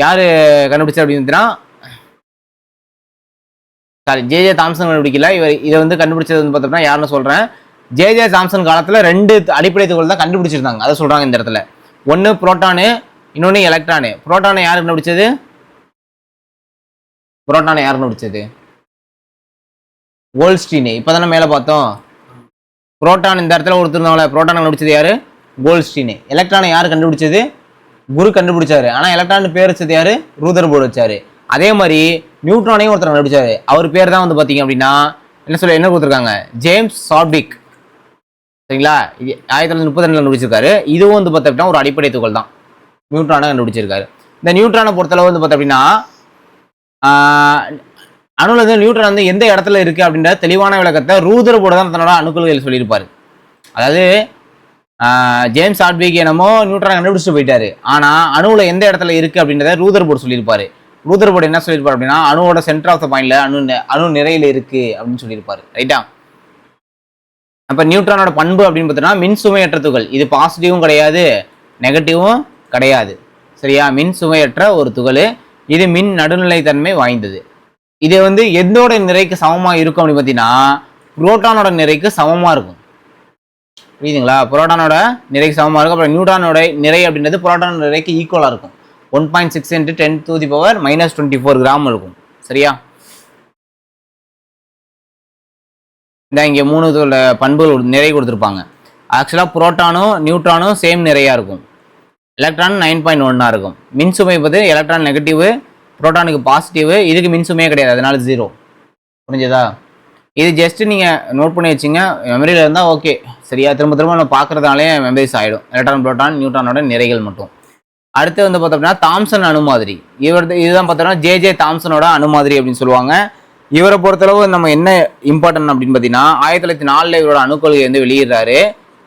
யாரு கண்டுபிடிச்சது அப்படின்னு பார்த்தீங்கன்னா ஜே தாம்சன் கண்டுபிடிக்கல. இதை வந்து கண்டுபிடிச்சது வந்து பார்த்தோம்னா யாருன்னு சொல்றேன். ஜே தாம்சன் காலத்துல 2 அடிப்படை துகள் தான் கண்டுபிடிச்சிருந்தாங்க. அதை சொல்றாங்க இந்த இடத்துல. ஒன்று புரோட்டானு, இன்னொன்று எலக்ட்ரானு. புரோட்டானை யாரு கண்டுபிடிச்சது, புரோட்டானை யாரு கண்டுபிடிச்சது, கோல்ட்ஸ்டீன். இப்பதானே மேலே பார்த்தோம். புரோட்டான் இந்த இடத்துல ஒருத்தருந்தாங்களே, புரோட்டான் கண்டுபிடிச்சது யாரு, கோல்ட்ஸ்டீன். எலக்ட்ரானை யாரு கண்டுபிடிச்சது, குரு கண்டுபிடிச்சாரு. ஆனா எலக்ட்ரான் பேர் வச்சது யாரு, ரூதர்போர்ட் வச்சாரு. அதே மாதிரி நியூட்ரானையும் ஒருத்தர் கண்டுபிடிச்சாரு. அவர் பேர் தான் வந்து பாத்தீங்க அப்படின்னா என்ன கொடுத்துருக்காங்க, ஜேம்ஸ் சாட்விக். சரிங்களா? 1932 கண்டுபிடிச்சிருக்காரு. இதுவும் வந்து பார்த்தோம்னா ஒரு அடிப்படை துகள் தான், நியூட்ரானை கண்டுபிடிச்சிருக்காரு. இந்த நியூட்ரானை பொறுத்தளவு வந்து பார்த்தோம் அப்படின்னா அணுல வந்து நியூட்ரான் வந்து எந்த இடத்துல இருக்கு அப்படின்ற தெளிவான விளக்கத்தை ரூதர்போர்டு தான் தன்னோட அணுக்கொள்கையில் சொல்லியிருப்பாரு. அதாவது ஜேம்ஸ் ஹாட்விக் என்னமோ நியூட்ரான் கண்டுபிடிச்சிட்டு போயிட்டாரு. ஆனா அணுவில் எந்த இடத்துல இருக்கு அப்படின்றத ரூதர்போர்டு சொல்லியிருப்பாரு. ரூதர்போர்டு என்ன சொல்லியிருப்பாரு அப்படின்னா அணுவோட சென்டர் ஆஃப் த பாயிண்ட்ல அணு நிறையில இருக்கு அப்படின்னு சொல்லியிருப்பாரு. ரைட்டா? அப்ப நியூட்ரானோட பண்பு அப்படின்னு பார்த்தோம்னா மின் சுமையற்ற துகள். இது பாசிட்டிவும் கிடையாது, நெகட்டிவும் கிடையாது. சரியா? மின் சுமையற்ற ஒரு துகள். இது மின் நடுநிலைத்தன்மை வாய்ந்தது. இது வந்து எந்தோட நிறைக்கு சமமா இருக்கும் அப்படின்னு பார்த்தீங்கன்னா புரோட்டானோட நிறைக்கு சமமா இருக்கும். புரியுதுங்களா? புரோட்டானோட நிறைக்கு சமமா இருக்கும். அப்புறம் நியூட்ரானோட நிறை அப்படின்றது புரோட்டானோட நிறைக்கு ஈக்குவலா இருக்கும். 1.6 × 10⁻⁻24 கிராம் இருக்கும். சரியா? இந்த இங்கே 3 பண்புகள் நிறை கொடுத்துருப்பாங்க. ஆக்சுவலாக புரோட்டானும் நியூட்ரானும் சேம் நிறையா இருக்கும். எலக்ட்ரான் 9.1 இருக்கும். மின்சுமை பார்த்து எலக்ட்ரான் நெகட்டிவ், புரோட்டானுக்கு பாசிட்டிவ். இதுக்கு மின்சுமையே கிடையாது, அதனால 0. புரிஞ்சதா? இது ஜஸ்ட் நீங்கள் நோட் பண்ணி வச்சுங்க, மெமரியில் இருந்தால் ஓகே. சரியா? திரும்ப திரும்ப நம்ம பார்க்குறதுனாலே மெமரிஸ் ஆகிடும். எலக்ட்ரான் புரோட்டான் நியூட்ரானோட நிறைகள் மட்டும். அடுத்து வந்து பார்த்தோம்னா தாம்சன் அணு மாதிரி. இதுதான் பார்த்தோம்னா ஜே தாம்சனோட அணு மாதிரி அப்படின்னு சொல்லுவாங்க. இவரை பொறுத்தளவு நம்ம என்ன இம்பார்ட்டன்ட் அப்படின்னு பார்த்தீங்கன்னா 1904 இவரோட அணுக்கொள்கை வந்து வெளியிடுறாரு.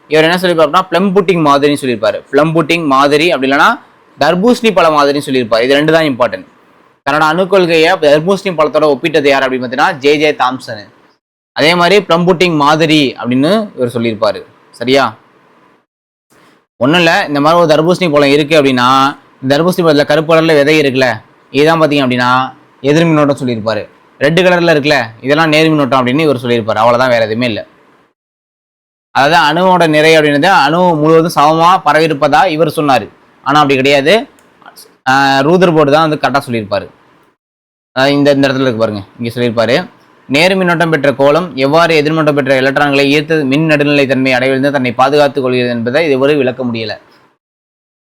இவர் என்ன சொல்லியிருப்பாருன்னா பிளம் புட்டிங் மாதிரின்னு சொல்லியிருப்பாரு. பிளம் புட்டிங் மாதிரி அப்படி இல்லைன்னா தர்பூசணி பழ மாதிரின்னு சொல்லியிருப்பாரு. இது 2 தான் இம்பார்ட்டன்ட். தன்னோட அணுக்கொள்கையை தர்பூசணி பழத்தோட ஒப்பிட்டது யார் அப்படின்னு பார்த்தீங்கன்னா ஜே தாம்சன். அதே மாதிரி பிளம் புட்டிங் மாதிரி அப்படின்னு இவர் சொல்லியிருப்பாரு. சரியா? ஒன்றும் இல்லை, இந்த மாதிரி ஒரு தர்பூசணி பழம் இருக்குது அப்படின்னா இந்த தர்பூசணி பழத்தில் கருப்பு கலரில் விதை இருக்குல்ல, இதுதான் பார்த்தீங்க அப்படின்னா எதிர் மின்னோட்டம் சொல்லியிருப்பாரு. ரெட் கலரில் இருக்குல்ல, இதெல்லாம் நேர் மின்னோட்டம் அப்படின்னு இவர் சொல்லியிருப்பாரு. அவ்வளோதான், வேறு எதுவுமே இல்லை. அதாவது அணுவோட நிறை அப்படின்றது அணு முழுவதும் சமமாக பரவிருப்பதா இவர் சொன்னார். ஆனால் அப்படி கிடையாது, ரூதர்போர்டு தான் வந்து கரெக்டாக சொல்லியிருப்பாரு. இந்த இடத்துல இருக்கு பாருங்க, இங்கே சொல்லியிருப்பாரு. நேர் மின்னோட்டம் பெற்ற கோளம் எவ்வாறு எதிர்மின்னோட்டம் பெற்ற எலக்ட்ரான்களை ஈர்த்து மின் நடுநிலைத்தன்மை அடைவிலிருந்து தன்னை பாதுகாத்துக் கொள்கிறது என்பதை இதுவரை விளக்க முடியல.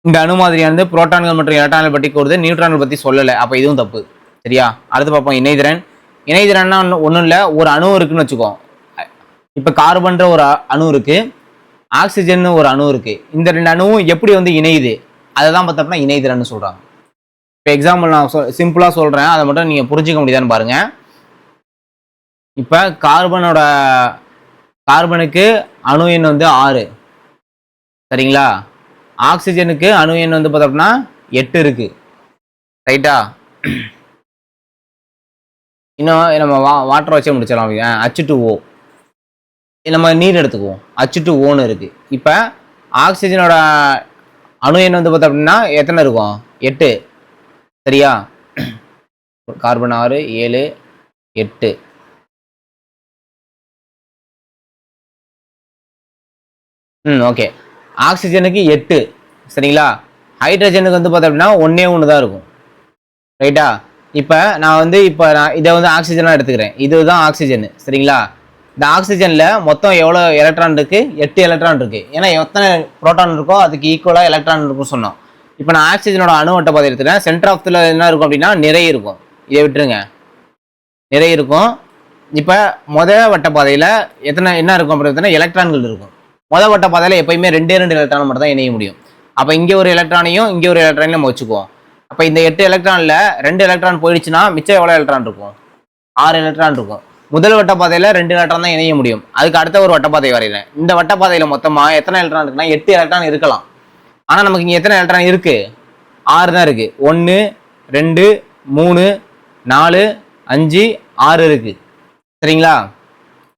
இந்த அணு மாதிரியானது புரோட்டான்கள் மற்றும் எலக்ட்ரான்கள் பற்றி கூறுது, நியூட்ரான்கள் பற்றி சொல்லலை. அப்போ இதுவும் தப்பு. சரியா? அடுத்து பார்ப்போம் இணைதிறன். இணைதிறன்னா ஒன்றும் இல்லை, ஒரு அணு இருக்குன்னு வச்சுக்கோ. இப்போ கார்பன்ற ஒரு அணு இருக்கு, ஆக்சிஜன் ஒரு அணு இருக்கு. இந்த 2 அணுவும் எப்படி வந்து இணையுது அதை தான் பார்த்தோம்னா இணைதிறன்னு சொல்றாங்க. இப்போ எக்ஸாம்பிள் நான் சிம்பிளா சொல்றேன், அதை மட்டும் நீங்க புரிஞ்சுக்க முடியுதான்னு பாருங்க. இப்போ கார்பனுக்கு அணு எண் வந்து 6. சரிங்களா? ஆக்சிஜனுக்கு அணு எண் வந்து பார்த்தோம்னா 8 இருக்கு. ரைட்டா? இன்னும் நம்ம வாட்டர் வச்சே முடிச்சிடலாம். H2O, நம்ம நீர் எடுத்துக்குவோம். H2Oன்னு இருக்கு. இப்போ ஆக்சிஜனோட அணு எண் வந்து பார்த்தோம் அப்படின்னா எத்தனை இருக்கும்? 8. சரியா? கார்பன் 6, 7, 8. ஓகே. ஆக்சிஜனுக்கு 8. சரிங்களா? ஹைட்ரஜனுக்கு வந்து பார்த்தோம் அப்படின்னா 1 தான் இருக்கும். ரைட்டா? இப்போ நான் இதை வந்து ஆக்சிஜனாக எடுத்துக்கிறேன். இதுதான் ஆக்சிஜன். சரிங்களா? இந்த ஆக்சிஜனில் மொத்தம் எவ்வளோ எலக்ட்ரான் இருக்கு? 8 எலக்ட்ரான் இருக்கு. ஏன்னா எத்தனை புரோட்டான் இருக்கோ அதுக்கு ஈக்குவலாக எலக்ட்ரான் இருக்குன்னு சொன்னோம். இப்போ நான் ஆக்சிஜனோட அணு வட்ட பாதை எடுத்துக்கிறேன். சென்டர் ஆஃப்ல என்ன இருக்கும் அப்படின்னா நிறை இருக்கும். இதை விட்டுருங்க, நிறை இருக்கும். இப்போ வட்ட பாதையில் என்ன இருக்கும் அப்படின்னா எலக்ட்ரான்கள் இருக்கும். வட்ட பாதையில் எப்பயுமே 2 எலக்ட்ரான் மட்டும் தான் இணைய முடியும். அப்போ இங்கே ஒரு எலக்ட்ரானையும் இங்கே ஒரு எலக்ட்ரானையும் நம்ம வச்சுக்குவோம். அப்போ இந்த 8 எலக்ட்ரானில் 2 எலக்ட்ரான் போயிடுச்சுன்னா மிச்சம் எவ்வளோ எலக்ட்ரான் இருக்கும்? 6 எலக்ட்ரான் இருக்கும். முதல் வட்டப்பாதையில் 2 எலக்ட்ரான் தான் இணைய முடியும். அதுக்கு அடுத்த ஒரு வட்டப்பாதை வரையிறேன். இந்த வட்டப்பாதையில் மொத்தமாக எத்தனை எலக்ட்ரான் இருக்குன்னா 8 எலக்ட்ரான் இருக்கலாம். ஆனால் நமக்கு இங்கே எத்தனை எலக்ட்ரான் இருக்கு? 6 தான் இருக்கு. 1, 2, 3, 4, 5, 6 இருக்கு. சரிங்களா?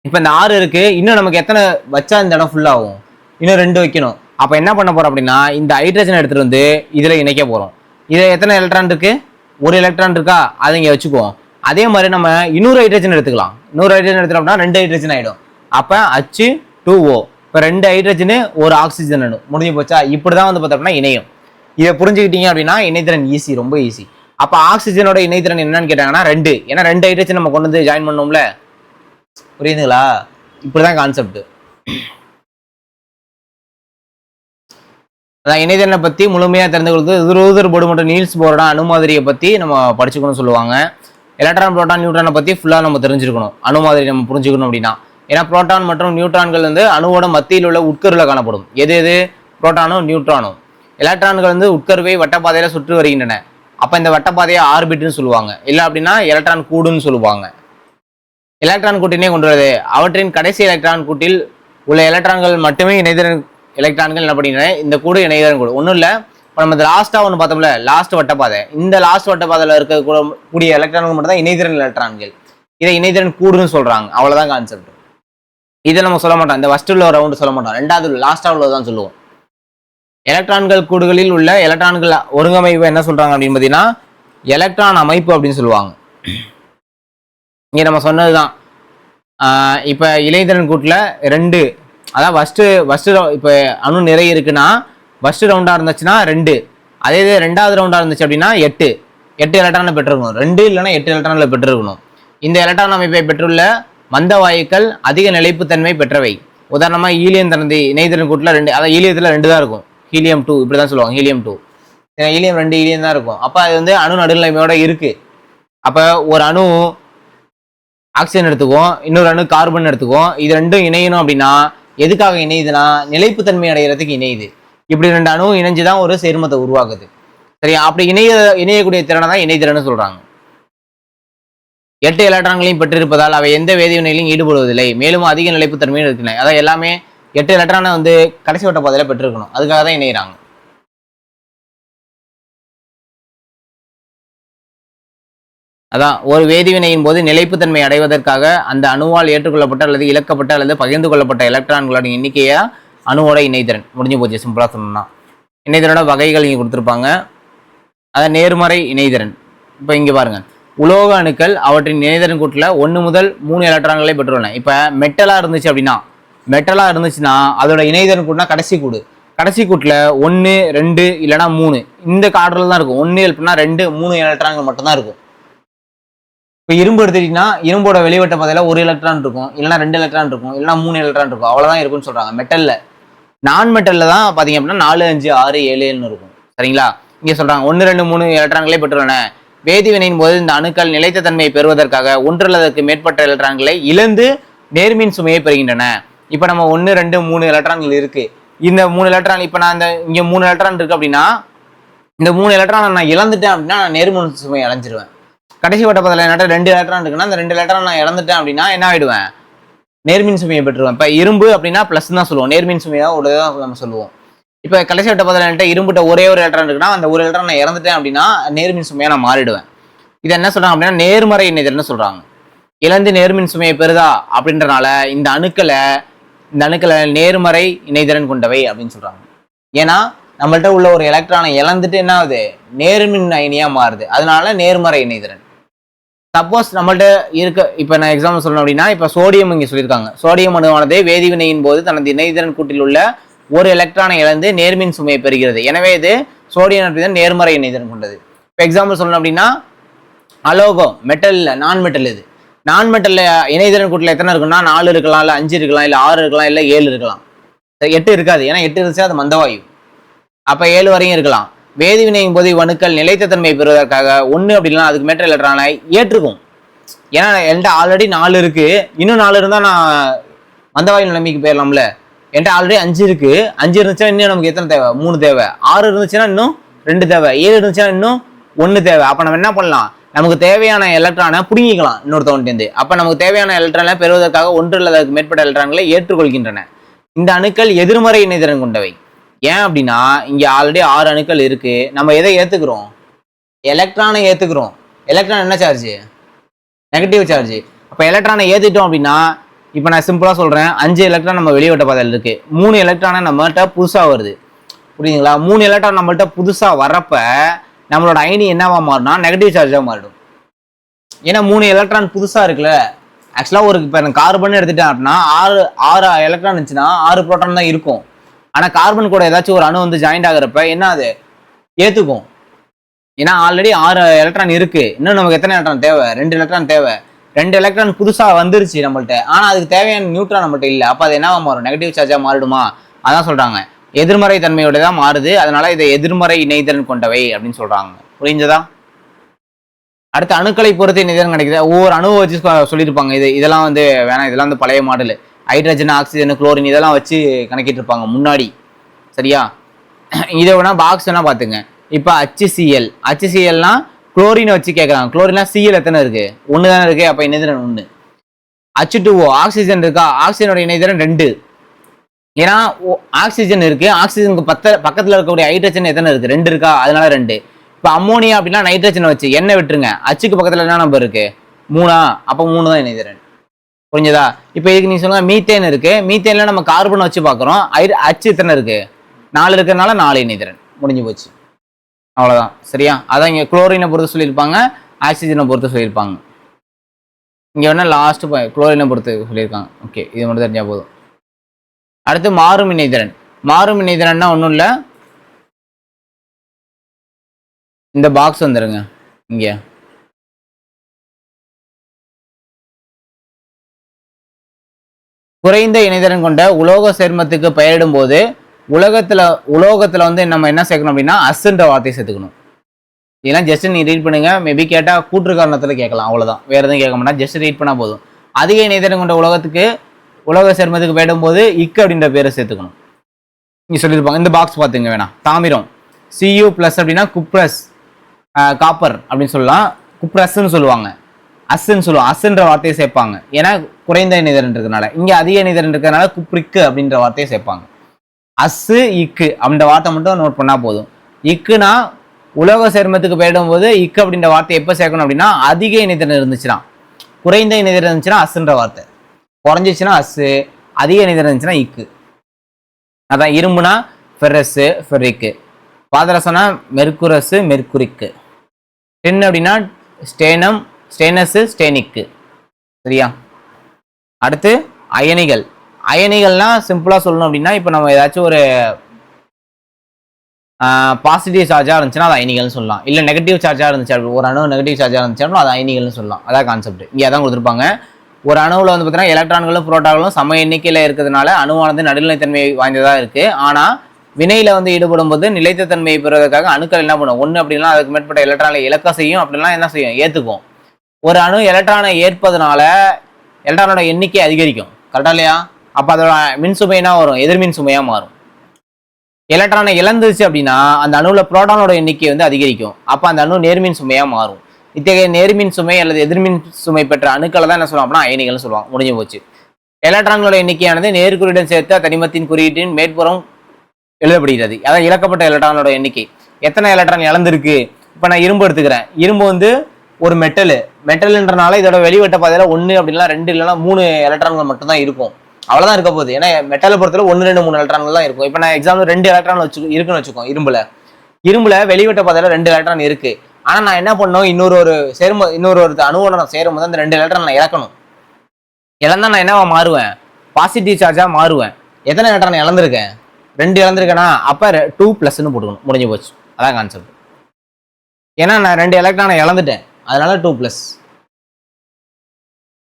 இப்போ இந்த 6 இருக்கு. இன்னும் நமக்கு எத்தனை வச்சா இந்த இடம் ஃபுல் ஆகும்? இன்னும் 2 வைக்கணும். அப்போ என்ன பண்ண போறோம் அப்படின்னா இந்த ஹைட்ரஜன் எடுத்துட்டு வந்து இதில் இணைக்க போறோம். இதில் எத்தனை எலக்ட்ரான் இருக்கு? 1 எலக்ட்ரான் இருக்கா? அதை இங்கே வச்சுக்குவோம். அதே மாதிரி நம்ம இன்னொரு ஹைட்ரஜன் எடுத்துக்கலாம். இன்னொரு ஹைட்ரஜன் எடுத்துட்டோம்னா 2 ஹைட்ரஜன் ஆகிடும். அப்போ H2O. இப்போ 2 ஹைட்ரஜனு ஒரு ஆக்சிஜன் அணு முடிஞ்சு போச்சா? இப்படிதான் வந்து பார்த்தோம்னா இணையும். இதை புரிஞ்சுக்கிட்டீங்க அப்படின்னா இணைத்திறன் ஈஸி, ரொம்ப ஈஸி. அப்போ ஆக்சிஜனோட இணைத்திறன் என்னன்னு கேட்டாங்கன்னா 2. ஏன்னா 2 ஹைட்ரஜன் நம்ம கொண்டு வந்து ஜாயின் பண்ணோம்ல. புரியுதுங்களா? இப்படிதான் கான்செப்ட். அதான் இணைதிறனை பற்றி முழுமையாக தெரிந்து கொள்வது ரூதர்போர்டு மற்றும் நீல்ஸ் போரோட அணு மாதிரியை பற்றி நம்ம படிச்சுக்கணும்னு சொல்லுவாங்க. எலக்ட்ரான், புரோட்டான், நியூட்ரானை பற்றி ஃபுல்லாக நம்ம தெரிஞ்சிருக்கணும். அணு மாதிரி நம்ம புரிஞ்சுக்கணும் அப்படின்னா. ஏன்னா புரோட்டான் மற்றும் நியூட்ரான்கள் வந்து அணுவோட மத்தியில் உள்ள உட்கருவில் காணப்படும். எது புரோட்டானும் நியூட்ரானும். எலக்ட்ரான்கள் வந்து உட்கருவை வட்டப்பாதையில் சுற்றி வருகின்றன. அப்போ இந்த வட்டப்பாதையை ஆர்பிட்னு சொல்லுவாங்க. இல்லை அப்படின்னா எலக்ட்ரான் கூடுன்னு சொல்லுவாங்க. எலக்ட்ரான் கூட்டினை கொண்டுள்ளது. அவற்றின் கடைசி எலக்ட்ரான் கூட்டில் உள்ள எலக்ட்ரான்கள் மட்டுமே இணைதிறன் எலக்ட்ரான்கள் என்ன பண்ணிக்கிறேன், இந்த கூடு இணைதிறன் கூடு. ஒன்றும் இல்லை, இப்போ நம்ம லாஸ்ட்டாக ஒன்று பார்த்தோம்ல, லாஸ்ட் வட்டப்பாதை, இந்த லாஸ்ட் வட்டப்பாதையில் இருக்கக்கூடிய எலக்ட்ரான்கள் மட்டும் தான் இணைதிறன் எலக்ட்ரான்கள். இதை இணைதிறன் கூடுன்னு சொல்கிறாங்க. அவ்வளோதான் கான்செப்ட். இதை நம்ம சொல்ல மாட்டோம், இந்த ஃபர்ஸ்ட் உள்ள ரவுண்டு சொல்ல மாட்டோம், ரெண்டாவது லாஸ்ட்டாக உள்ளதான் சொல்லுவோம். எலக்ட்ரான்கள் கூடுகளில் உள்ள எலக்ட்ரான்கள் ஒருங்கமைப்பு என்ன சொல்கிறாங்க அப்படின்னு பார்த்தீங்கன்னா எலக்ட்ரான் அமைப்பு அப்படின்னு சொல்லுவாங்க. இங்கே நம்ம சொன்னது தான். இப்போ இணைதிறன் கூட்டில் 2, அதான் ஃபஸ்ட்டு இப்போ அணு நிறைய இருக்குன்னா ஃபஸ்ட்டு ரவுண்டாக இருந்துச்சுன்னா 2, அதே இது ரெண்டாவது ரவுண்டாக இருந்துச்சு அப்படின்னா 8 எலக்ட்ரானை பெற்றிருக்கணும். 2 இல்லைன்னா 8 எலக்ட்ரானில் பெற்றிருக்கணும். இந்த எலக்ட்ரான் அமைப்பை பெற்றுள்ள மந்த வாயுக்கள் அதிக நிலைப்புத்தன்மை பெற்றவை. உதாரணமாக ஈலியம் தனது இணைதிறன் கூட்டில் 2, அதான் ஈலியத்தில் 2 தான் இருக்கும். ஹீலியம் 2 இப்படி தான் சொல்லுவாங்க. ஹீலியம் 2, ஹீலியம் 2 ஹீலியம் தான் இருக்கும். அப்போ அது வந்து அணு நடுநிலைமையோட இருக்கு. அப்போ ஒரு அணு ஆக்சிஜன் எடுத்துக்கும், இன்னொரு அணு கார்பன் எடுத்துக்கும். இது ரெண்டும் இணையணும் அப்படின்னா எதுக்காக இணையுதுன்னா நிலைப்புத்தன்மை அடைகிறதுக்கு இணையுது. இப்படி 2 அணு இணைஞ்சுதான் ஒரு சேர்மத்தை உருவாக்குது. சரியா? அப்படி இணையக்கூடிய திறனை தான் இணைதிறன்னு சொல்றாங்க. 8 எலக்ட்ரான்களையும் பெற்றிருப்பதால் அவை எந்த வேதிவினையிலும் ஈடுபடுவதில்லை, மேலும் அதிக நிலைப்புத்தன்மையும் இருக்கின்றன. அதாவது எல்லாமே 8 எலக்ட்ரானை வந்து கடைசி வட்ட பாதையில பெற்றிருக்கணும், அதுக்காக தான் இணைகிறாங்க. அதான் ஒரு வேதிவினையின் போது நிலைப்புத்தன்மை அடைவதற்காக அந்த அணுவால் ஏற்றுக்கொள்ளப்பட்ட அல்லது இழக்கப்பட்ட அல்லது பகிர்ந்து கொள்ளப்பட்ட எலக்ட்ரான்களோட எண்ணிக்கையா அணுவோட இணைதிறன். முடிஞ்சு போச்சு சிம்பிளா சொன்னோம்னா. இணைதிறனோட வகைகள் இங்கே கொடுத்துருப்பாங்க. அதான் நேர்மறை இணைதிறன். இப்போ இங்கே பாருங்க, உலோக அணுக்கள் அவற்றின் இணைதிறன் கூட்டில் 1 முதல் 3 எலக்ட்ரான்களை பெற்றுள்ளன. இப்போ மெட்டலாக இருந்துச்சுன்னா அதோட இணைதிறன் கூட்டினா கடைசி கூட்டில் 1, 2 இல்லைனா 3 இந்த கார்டில் தான் இருக்கும். 1 இல்லைனா 2, 3 எலக்ட்ரான்கள் மட்டும்தான் இருக்கும். இப்போ இரும்பு எடுத்துக்கிட்டீங்கன்னா இரும்போட வெளிவட்ட பாதையில 1 எலக்ட்ரான் இருக்கும், இல்லைனா 2 எலக்ட்ரான் இருக்கும், இல்லைனா 3 எலக்ட்ரான் இருக்கும், அவ்வளோதான் இருக்குன்னு சொல்றாங்க. மெட்டல்ல, நான் மெட்டல்ல தான் பார்த்தீங்க அப்படின்னா 4, 5, 6, 7 இருக்கும். சரிங்களா? இங்கே சொல்றாங்க 1, 2, 3 எலக்ட்ரான்களே பெற்றுள்ளன. வேதிவினையின் போது இந்த அணுக்கள் நிலைத்த தன்மையை பெறுவதற்காக 1 அல்லது அதற்கு மேற்பட்ட எலக்ட்ரான்களை இழந்து நேர்மின் சுமையை பெறுகின்றன. இப்போ நம்ம 1, 2, 3 எலக்ட்ரான்கள் இருக்கு. இந்த 3 எலக்ட்ரான், இப்போ நான் இங்கே 3 எலக்ட்ரான் இருக்கு அப்படின்னா இந்த 3 எலக்ட்ரானை நான் இழந்துட்டேன் அப்படின்னா நான் நேர்மின் சுமையை அடைஞ்சிருவேன். கடைசி வட்ட பாதையில் 2 எலக்ட்ரான் இருக்குன்னா அந்த 2 எலக்ட்ரான் நான் இழந்துட்டேன் அப்படின்னா என்ன ஆயிடுவேன், நேர்மின் சுமையை பெற்றுருவேன். இப்போ இரும்பு அப்படின்னா பிளஸ் தான் சொல்லுவோம், நேர்மின் சுமையா தான் நம்ம சொல்லுவோம். இப்போ கடைசி வட்ட பாதையில் இரும்புட்ட ஒரே ஒரு எலக்ட்ரான் இருக்குன்னா அந்த ஒரு எலக்ட்ரான் நான் இறந்துட்டேன் அப்படின்னா நேர்மின் சுமையா நான் மாறிடுவேன். இதை என்ன சொல்றாங்க அப்படின்னா நேர்மறை இணைதிறன் சொல்றாங்க. இழந்து நேர்மின் சுமையை பெறுதா அப்படின்றனால இந்த அணுக்களை நேர்மறை இணைதிறன் கொண்டவை அப்படின்னு சொல்றாங்க. ஏன்னா நம்மள்ட்ட உள்ள ஒரு எலக்ட்ரானை இழந்துட்டு என்ன ஆகுது, நேர்மின் அயனியா மாறுது, அதனால நேர்மறை இணைதிறன். சப்போஸ் நம்மள்ட்ட இருக்க, இப்போ நான் எக்ஸாம்பிள் சொல்லணும் அப்படின்னா இப்போ சோடியம் இங்கே சொல்லியிருக்காங்க. சோடியம் அணுவானது வேதிவினையின் போது தனது இணைதிறன் கூட்டில் உள்ள ஒரு எலக்ட்ரானை இழந்து நேர்மின் சுமையை பெறுகிறது. எனவே இது சோடியம் நைட்ரஜன் நேர்மறை இணைதிறன் கொண்டது. இப்போ எக்ஸாம்பிள் சொல்லணும் அப்படின்னா அலோகம் மெட்டல்ல நான் மெட்டல். இது நான் மெட்டல்ல இணைதிறன் கூட்டில் எத்தனை இருக்குன்னா 4 இருக்கலாம், இல்லை 5 இருக்கலாம், இல்லை 6 இருக்கலாம், இல்லை 7 இருக்கலாம். 8 இருக்காது, ஏன்னா 8 இருந்துச்சுன்னா அது மந்தவாயு. அப்போ 7 வரையும் இருக்கலாம். வேதிவினையின் போது இவ்வணுக்கள் நிலைத்த தன்மை பெறுவதற்காக 1 அப்படின்னா அதுக்கு மேற்ற எலக்ட்ரானை ஏற்றுக்கும். ஏன்னா என்கிட்ட ஆல்ரெடி 4 இருக்கு, இன்னும் 4 இருந்தால் நான் மந்தவாயு நிலைமைக்கு போயிடலாம்ல. என்கிட்ட ஆல்ரெடி 5 இருக்கு, 5 இருந்துச்சுன்னா இன்னும் நமக்கு எத்தனை தேவை, 3 தேவை. 6 இருந்துச்சுன்னா இன்னும் 2 தேவை. 7 இருந்துச்சுன்னா இன்னும் 1 தேவை. அப்போ நம்ம என்ன பண்ணலாம், நமக்கு தேவையான எலக்ட்ரானை பிடுங்கிக்கலாம் இன்னொருத்தவன்ட்டு. அப்போ நமக்கு தேவையான எலக்ட்ரானை பெறுவதற்காக 1 அல்லது அதுக்கு மேற்பட்ட எலக்ட்ரான்களை ஏற்றுக்கொள்கின்றன. இந்த அணுக்கள் எதிர்மறை இணைதிறன் கொண்டவை. ஏன் அப்படின்னா இங்க ஆல்ரெடி 6 அணுக்கள் இருக்கு, நம்ம எதை ஏத்துக்கிறோம், எலக்ட்ரானை ஏத்துக்கிறோம். எலக்ட்ரான் என்ன சார்ஜ், நெகட்டிவ் சார்ஜ். அப்ப எலக்ட்ரானை ஏத்திட்டோம் அப்படின்னா இப்போ நான் சிம்பிளா சொல்றேன், 5 எலக்ட்ரான் நம்ம வெளிவட்ட பாதையில் இருக்கு, 3 எலக்ட்ரானை நம்மகிட்ட புதுசா வருது, புரியுதுங்களா? 3 எலக்ட்ரான் நம்மள்ட்ட புதுசா வரப்ப நம்மளோட அயனி என்னவா மாறும்னா நெகட்டிவ் சார்ஜா மாறிடும். ஏன்னா 3 எலக்ட்ரான் புதுசா இருக்குல்ல. ஆக்சுவலா ஒரு இப்போ கார்பன் எடுத்துட்டேன் அப்படின்னா 6 எலக்ட்ரான் இருந்துச்சுன்னா 6 புரோட்டான் தான் இருக்கும். ஆனா கார்பன் கூட ஏதாச்சும் ஒரு அணு வந்து ஜாயிண்ட் ஆகுறப்ப என்ன அது ஏத்துக்கும். ஏன்னா ஆல்ரெடி 6 எலக்ட்ரான் இருக்கு, இன்னும் நமக்கு எத்தனை எலக்ட்ரான் தேவை, 2 எலக்ட்ரான் தேவை. 2 எலக்ட்ரான் புதுசா வந்துருச்சு நம்மள்ட்ட, ஆனா அதுக்கு தேவையான நியூட்ரான் நம்மள்ட்ட இல்லை. அப்ப அது என்னவா மாறும், நெகட்டிவ் சார்ஜா மாறிடுமா? அதான் சொல்றாங்க எதிர்மறை தன்மையோட தான் மாறுது, அதனால இதை எதிர்மறை இணைதிறன் கொண்டவை அப்படின்னு சொல்றாங்க. புரிஞ்சதா? அடுத்த அணுக்களை பொறுத்து இணைதிறன் கிடைக்குது. ஒவ்வொரு அணுவை வச்சு சொல்லியிருப்பாங்க. இதெல்லாம் வந்து வேணாம், இதெல்லாம் வந்து பழைய மாடல். ஹைட்ரஜன், ஆக்சிஜன், குளோரின் இதெல்லாம் வச்சு கணக்கிட்டு இருப்பாங்க முன்னாடி. சரியா? இதை வேணா பாக்ஸ் வேணா பார்த்துங்க. இப்போ HClனா குளோரின் வச்சு கேட்கறாங்க. குளோரினா Cl எத்தனை இருக்கு? 1 தானே இருக்கு. அப்ப இணைதிறன் 1. H2O ஆக்சிஜன் இருக்கா? ஆக்சிஜனோட இணைதிறன் 2. ஏன்னா ஆக்சிஜன் இருக்கு, ஆக்சிஜனுக்கு பக்கத்துல இருக்கக்கூடிய ஹைட்ரஜன் எத்தனை இருக்கு? 2 இருக்கா, அதனால 2. இப்போ அம்மோனியா அப்படின்னா நைட்ரஜனை வச்சு என்ன விட்டுருங்க, அச்சுக்கு பக்கத்துல என்ன நம்பர் இருக்கு? 3. அப்போ 3 தான் இணைதிறன். புரிஞ்சதா? இப்போ இதுக்கு நீ சொல்லுங்க மீத்தேன் இருக்கு, மீத்தேன்ல நம்ம கார்பன் வச்சு பாக்குறோம், அச்சு எத்தனை இருக்கு? 4 இருக்கிறதுனால 4 இணைதிறன். முடிஞ்சு போச்சு, அவ்வளவுதான். சரியா? அதான் இங்க குளோரினை பொறுத்து சொல்லியிருப்பாங்க, ஆக்சிஜனை பொறுத்து சொல்லியிருப்பாங்க. இங்க வேணா லாஸ்ட் குளோரினை பொறுத்து சொல்லியிருக்காங்க. ஓகே, இது மட்டும் தெரிஞ்சா போதும். அடுத்து மாறும் இணைதிறன். மாறும் இணைதிறன்னா ஒன்றும் இல்லை, இந்த பாக்ஸ் வந்துருங்க இங்க. குறைந்த இணைதிறன் கொண்ட உலோக சேர்மத்துக்கு பெயரிடும் போது உலோகத்துல வந்து நம்ம என்ன சேர்க்கணும் அப்படின்னா அஸ்ன்ற வார்த்தையை சேர்த்துக்கணும். இதெல்லாம் ஜஸ்ட் நீ ரீட் பண்ணுங்க, மேபி கேட்டா கூற்று காரணத்துல கேட்கலாம், அவ்வளவுதான். வேற எதுவும் கேட்க மாட்டா, ஜஸ்ட் ரீட் பண்ணா போதும். அதிக இணைதிறன் கொண்ட உலோக சேர்மத்துக்கு பெயரிடும் போது இக்கு அப்படின்ற பேரை சேர்த்துக்கணும். நீங்க சொல்லியிருப்பாங்க. இந்த பாக்ஸ் பாத்துங்க வேணா. தாமிரம் Cu+ அப்படின்னா குப்ரஸ், காப்பர் அப்படின்னு சொல்லலாம், குப்ரஸ்ன்னு சொல்லுவாங்க, அஸ்ன்னு சொல்லுவாங்க. அஸ்ன்ற வார்த்தையை சேர்ப்பாங்க, ஏன்னா குறைந்த இணைதிறன் இருக்கிறதுனால. இங்க அதிக இணைதிறன் இருக்கிறதுனால குப்ரிக்கு அப்படின்ற வார்த்தையை சேர்ப்பாங்க. அஸ்ஸு இக்கு அப்படின்ற வார்த்தை மட்டும் நோட் பண்ணா போதும். இக்குனா உலோக சேர்மத்துக்கு பெயரிடும் போது இக்கு அப்படின்ற வார்த்தை எப்ப சேர்க்கணும் அப்படின்னா அதிக இணைதிறன் இருந்துச்சுன்னா. குறைந்த இணைதிறன் இருந்துச்சுன்னா அஸ்ன்ற வார்த்தை, குறைஞ்சிச்சுன்னா அஸ்ஸு, அதிக இணைதிறன் இருந்துச்சுன்னா இக்கு. அதான் இரும்புனா ஃபெரஸ், ஃபெரிக்கு. பாதரசம்னா மெர்குரஸ், மெர்குரிக்கு. டின் அப்படின்னா ஸ்டேனம், ஸ்டேனஸ், ஸ்டேனிக்கு. சரியா? அடுத்து அயனிகள். அயனிகள்னா சிம்பிளா சொல்லணும் அப்படின்னா, இப்போ நம்ம ஏதாச்சும் ஒரு பாசிட்டிவ் சார்ஜா இருந்துச்சுன்னா அது அயனிகள்னு சொல்லலாம், இல்ல நெகட்டிவ் சார்ஜா இருந்துச்சு, ஒரு அணு நெகட்டிவ் சார்ஜா இருந்துச்சுன்னா அது அயனிகள்னு சொல்லலாம். அதான் கான்செப்ட். இங்கே அதான் கொடுத்துருப்பாங்க. ஒரு அணுவில் வந்து பார்த்தீங்கன்னா எலக்ட்ரான்களும் புரோட்டான்களும் சம எண்ணிக்கையில் இருக்கிறதுனால அணுவானது நடுநிலைத்தன்மை வாய்ந்ததாக இருக்கு. ஆனால் வினையில வந்து ஈடுபடும் போது நிலைத்த தன்மையை பெறுவதற்காக அணுக்கள் என்ன பண்ணும், ஒன்று அப்படின்னா அதுக்கு மேற்பட்ட எலக்ட்ரானை இழக்க செய்யும், அப்படின்னா என்ன செய்யும், ஏற்றுக்கும். ஒரு அணு எலக்ட்ரானை ஏற்பதனால எலக்ட்ரானோட எண்ணிக்கை அதிகரிக்கும். கரெக்டா இல்லையா? அப்போ அதோட மின்சுமைனா வரும், எதிர்மின் சுமையா மாறும். எலக்ட்ரானை இழந்துச்சு அப்படின்னா அந்த அணுவில் புரோட்டானோட எண்ணிக்கை வந்து அதிகரிக்கும். அப்போ அந்த அணு நேர்மின் சுமையா மாறும். இத்தகைய நேர்மின் சுமை அல்லது எதிர்மின் சுமை பெற்ற அணுக்களை தான் என்ன சொல்லுவாங்க அப்படின்னா அயனிகள்னு சொல்லுவாங்க. முடிஞ்சு போச்சு. எலக்ட்ரான்களோட எண்ணிக்கையானது நேர்குறியுடன் சேர்த்த தனிமத்தின் குறியீட்டின் மேற்புறம் எழுதப்படுகிறது. அதாவது இழக்கப்பட்ட எலக்ட்ரானோட எண்ணிக்கை. எத்தனை எலக்ட்ரான் இழந்திருக்கு? இப்போ நான் இரும்பு எடுத்துக்கிறேன். இரும்பு வந்து ஒரு மெட்டல்ன்றனால இதோட வெளிவட்ட பாதையில 1 அப்படின்னா 2 இல்லைன்னா 3 எலக்ட்ரான்கள் மட்டும் தான் இருக்கும். அவ்வளவுதான் இருக்க போகுது. ஏன்னா மெட்டலை பொறுத்தவரை 1, 2, 3 எலக்ட்ரான்கள் தான் இருக்கும். இப்போ நான் எக்ஸாம்பிள் 2 எலக்ட்ரான் இருக்குன்னு வச்சுக்கோம். இரும்புல வெளிவட்ட பாதையில 2 எலக்ட்ரான் இருக்கு. ஆனா நான் என்ன பண்ணணும், இன்னொரு அணுவோட நான் சேரும் போது அந்த 2 எலக்ட்ரான் நான் இழக்கணும். இழந்தா நான் என்னவா மாறுவேன், பாசிட்டிவ் சார்ஜா மாறுவேன். எத்தனை எலக்ட்ரான் இழந்திருக்கேன்? 2 இழந்திருக்கேன்னா அப்ப 2+ போட்டுக்கணும். முடிஞ்சு போச்சு. அதான் கான்செப்ட். ஏன்னா நான் 2 எலக்ட்ரானை இழந்துட்டேன், அதனால 2+.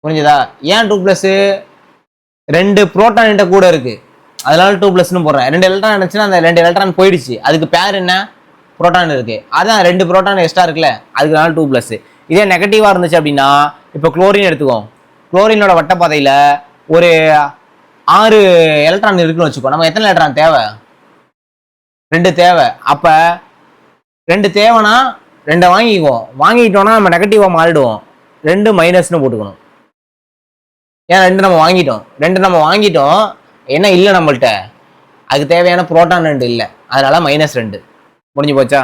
புரிஞ்சுதா? ஏன் 2+? 2 புரோட்டான் கூட இருக்கு, அதனால 2+ன்னு போடுறேன். 2 எலக்ட்ரான் இருந்துச்சுன்னா அந்த 2 எலக்ட்ரான் போயிடுச்சு, அதுக்கு பேர் என்ன, புரோட்டான் இருக்கு. அதான் 2 புரோட்டான் எக்ஸ்ட்ரா இருக்குல்ல, அதுக்குனால 2+. இதே நெகட்டிவா இருந்துச்சு அப்படின்னா, இப்போ குளோரின் எடுத்துக்கோம். குளோரினோட வட்டப்பாதையில ஒரு 6 எலக்ட்ரான் இருக்குன்னு வச்சுக்கோ. நம்ம எத்தனை எலக்ட்ரான் தேவை? 2 தேவை. அப்ப 2 தேவைன்னா 2 வாங்கிட்டோம்னா நம்ம நெகட்டிவா மாறிடுவோம். 2- போட்டுக்கணும். ஏன் 2 நம்ம வாங்கிட்டோம், என்ன இல்லை நம்மள்கிட்ட, அதுக்கு தேவையான புரோட்டான் 2 இல்லை, அதனால -2. முடிஞ்சு போச்சா?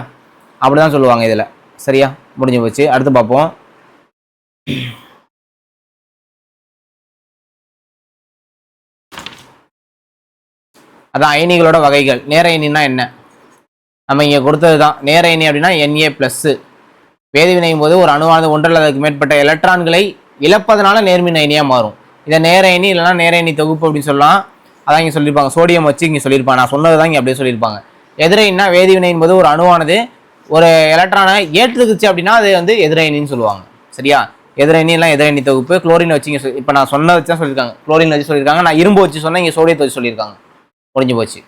அப்படிதான் சொல்லுவாங்க இதுல. சரியா? முடிஞ்சு போச்சு. அடுத்து பார்ப்போம். அதான் அயனிகளோட வகைகள். நேர அயனின்னா என்ன, நம்ம இங்க கொடுத்ததுதான். நேர அயனி அப்படின்னா Na+. வேதிவினையும் போது ஒரு அணுவானது ஒன்று அல்லது அதுக்கு மேற்பட்ட எலக்ட்ரான்களை இழப்பதனால நேர்மின் அயனியா மாறும். இதை நேர அயனி இல்லைன்னா நேர அயனி தொகுப்பு அப்படின்னு சொல்லலாம். அதான் இங்க சொல்லியிருப்பாங்க. சோடியம் வச்சு இங்க சொல்லியிருப்பாங்க. நான் சொன்னதுதான் இங்க அப்படியே சொல்லியிருப்பாங்க. எதிரயனின்னா வேதிவினையின் போது ஒரு அணுவானது ஒரு எலக்ட்ரானை ஏற்றுக்குச்சு அப்படின்னா அது வந்து எதிரயனின்னு சொல்லுவாங்க. சரியா? எதிரணி எல்லாம் எதிரணி தொகுப்பு. குளோரின் வச்சு இங்க இப்போ நான் சொன்ன வச்சு தான் சொல்லியிருக்காங்க. குளோரின் வச்சு சொல்லியிருக்காங்க. நான் இரும்பு வச்சு சொன்னா இங்க சோடியத்தை வச்சு சொல்லியிருக்காங்க. முடிஞ்சு போச்சு.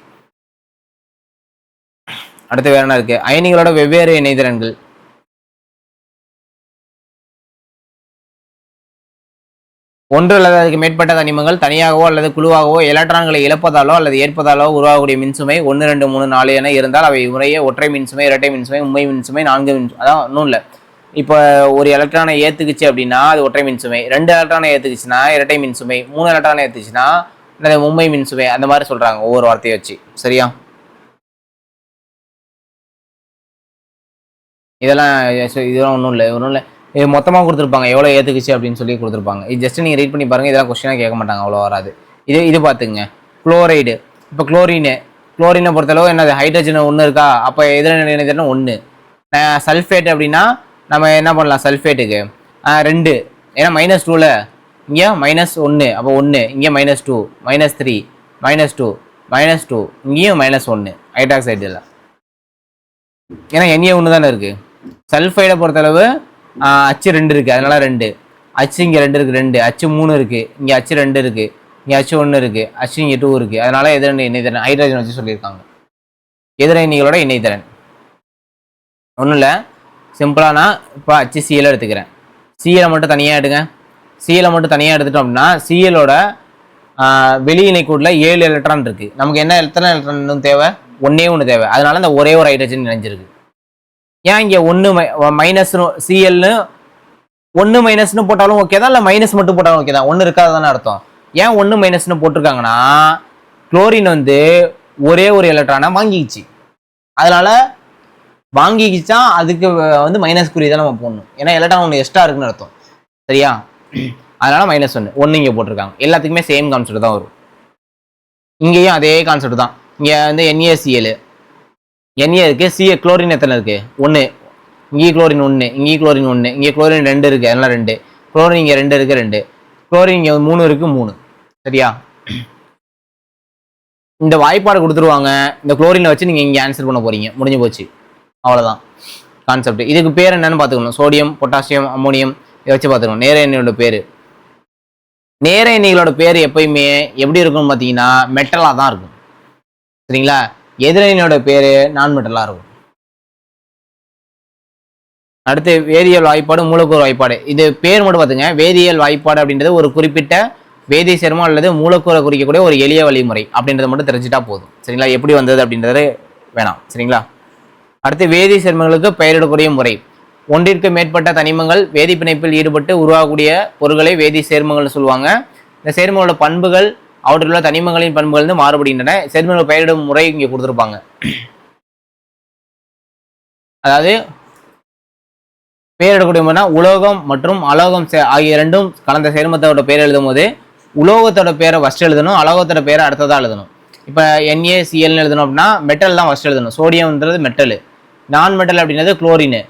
அடுத்து வேற என்ன இருக்கு? அயனிகளோட வெவ்வேறு இணைதிறன்கள். ஒன்று அல்லது அதுக்கு மேற்பட்ட தனிமங்கள் தனியாகவோ அல்லது குழுவாகவோ எலக்ட்ரான்களை இழப்பதாலோ அல்லது ஏற்பதாலோ உருவாகக்கூடிய மின்சுமை 1, 2, 3, 4 என இருந்தால் அவை முறையே ஒற்றை மின்சுமை, இரட்டை மின்சுமை, உண்மை மின்சுமை, 4 மின்சுமை. அதான் ஒன்றும் இல்லை. இப்போ ஒரு எலக்ட்ரானை ஏற்றுக்குச்சு அப்படின்னா அது ஒற்றை மின்சுமை, 2 எலக்ட்ரானை ஏற்றுக்குச்சுன்னா இரட்டை மின்சுமை, 3 எலக்ட்ரானை ஏற்றுச்சுன்னா உண்மை மின்சுமை. அந்த மாதிரி சொல்கிறாங்க ஒவ்வொரு வார்த்தையை வச்சு. சரியா? இதெல்லாம் ஒன்றும் இல்லை. இது மொத்தமாக கொடுத்துருப்பாங்க எவ்வளோ ஏற்றுக்குச்சு அப்படின்னு சொல்லி கொடுத்துருப்பாங்க. இது ஜஸ்ட் நீங்கள் ரீட் பண்ணி பாருங்கள். இதெல்லாம் கொஸ்டினாக கேட்க மாட்டாங்க, அவ்வளோ வராது. இது பார்த்துங்க. குளோரைடு. இப்போ குளோரினை பொறுத்தளவு என்னது, ஹைட்ரஜன் ஒன்று இருக்கா, அப்போ எதில் இணைதிறன் 1. சல்ஃபேட் அப்படின்னா நம்ம என்ன பண்ணலாம், சல்ஃபேட்டுக்கு 2, ஏன்னா -2ல் இங்கே -1, அப்போ 1, இங்கே -2, -3, -2, -2, இங்கேயும் -1 ஹைட்ராக்சைடில். ஏன்னா NA ஒன்று தானே இருக்குது. சல்ஃபைடை பொறுத்தளவு அச்சு 2 இருக்குது, அதனால 2. அச்சு இங்கே 2 இருக்குது, 2. அச்சு 3 இருக்குது, இங்கே அச்சு 2 இருக்குது, இங்கே அச்சு 1 இருக்குது, அச்சு இங்கே 2 இருக்குது. அதனால எதிரணி இணைதிறன் ஹைட்ரஜன் வச்சு சொல்லியிருக்காங்க. எதிரணிகளோட இணைதிறன் ஒன்றும் இல்லை, சிம்பிளானா இப்போ அச்சு சிஎல் எடுத்துக்கிறேன். சிஎலை மட்டும் தனியாக எடுங்க. சிஎலை மட்டும் தனியாக எடுத்துட்டோம் அப்படின்னா சிஎலோட வெளி இணைக்கூட்டில் 7 எலக்ட்ரான் இருக்குது. நமக்கு எத்தனை எலக்ட்ரான் தேவை, 1 தேவை. அதனால இந்த ஒரே ஒரு ஹைட்ரஜன் இணைஞ்சிருக்கு. ஏன் இங்கே 1 - சிஎல்னு 1 - போட்டாலும் ஓகே தான், இல்லை மைனஸ் மட்டும் போட்டாலும் ஓகே தான், 1 இருக்காது தானே அர்த்தம். ஏன் 1 - போட்டிருக்காங்கன்னா குளோரின் ஒரே ஒரு எலக்ட்ரானை வாங்கிக்கிச்சு. அதனால வாங்கிக்கிச்சா அதுக்கு மைனஸ் குறி தான் நம்ம போடணும். ஏன்னா எலக்ட்ரான் 1 எக்ஸ்ட்ரா இருக்குன்னு அர்த்தம். சரியா? அதனால -1 இங்கே போட்டிருக்காங்க. எல்லாத்துக்குமே சேம் கான்செப்ட் தான் வரும். இங்கேயும் அதே கான்செப்ட் தான். இங்கே NaCl இருக்கு, குளோரின் எத்தனை இருக்கு, 1. இங்கே குளோரின் 1, இங்கே குளோரின் 1, இங்கே குளோரின் 2 இருக்கு, அதனால 2. குளோரின் இங்கே 2 இருக்கு, 2. குளோரின் இங்கே 3 இருக்கு, 3. சரியா? இந்த வாய்ப்பாடு கொடுத்துருவாங்க. இந்த குளோரினை வச்சு நீங்க இங்கே ஆன்சர் பண்ண போறீங்க. முடிஞ்சு போச்சு, அவ்வளோதான் கான்செப்ட். இதுக்கு பேர் என்னன்னு பார்த்துக்கணும். சோடியம், பொட்டாசியம், அம்மோனியம் இதை வச்சு பார்த்துக்கணும். நேர எண்ணெயோட பேர். நேர எண்ணெய்களோட பேர் எப்பயுமே எப்படி இருக்கும்னு பார்த்தீங்கன்னா மெட்டலாக தான் இருக்கும். சரிங்களா? எதிரணியோட பேரு நான் மெட்டலாக இருக்கும். அடுத்து வேதியியல் வாய்ப்பாடு, மூலக்கூறு வாய்ப்பாடு. இது பேர் மட்டும் பார்த்துங்க. வேதியியல் வாய்ப்பாடு அப்படின்றது ஒரு குறிப்பிட்ட வேதி சேர்மம் அல்லது மூலக்கூறை குறிக்கக்கூடிய ஒரு எளிய வழிமுறை அப்படின்றத மட்டும் தெரிஞ்சுட்டா போதும். சரிங்களா? எப்படி வந்தது அப்படின்றது வேணாம். சரிங்களா? அடுத்து வேதி சேர்மங்களுக்கு பெயரிடக்கூடிய முறை. ஒன்றிற்கு மேற்பட்ட தனிமங்கள் வேதி பிணைப்பில் ஈடுபட்டு உருவாகக்கூடிய பொருட்களை வேதி சேர்மங்கள்னு சொல்லுவாங்க. இந்த சேர்மங்களோட பண்புகள் அவற்றில் உள்ள தனிமங்களின் பண்புகள் மாறுபடுகின்றன. சேர்மங்கள் பெயரிடும் முறை இங்கே கொடுத்துருப்பாங்க. அதாவது பெயரிடக்கூடிய முறைனா உலோகம் மற்றும் அலோகம் ஆகிய இரண்டும் கலந்த சேர்மத்தோட பேர் எழுதும் போது உலோகத்தோட பேரை ஃபர்ஸ்ட் எழுதணும், அலோகத்தோட பேரை அடுத்ததாக எழுதணும். இப்போ NaClன்னு எழுதணும் அப்படின்னா மெட்டல் தான் ஃபர்ஸ்ட் எழுதணும். சோடியம்ன்றது மெட்டல், நான் மெட்டல் அப்படின்றது குளோரின்,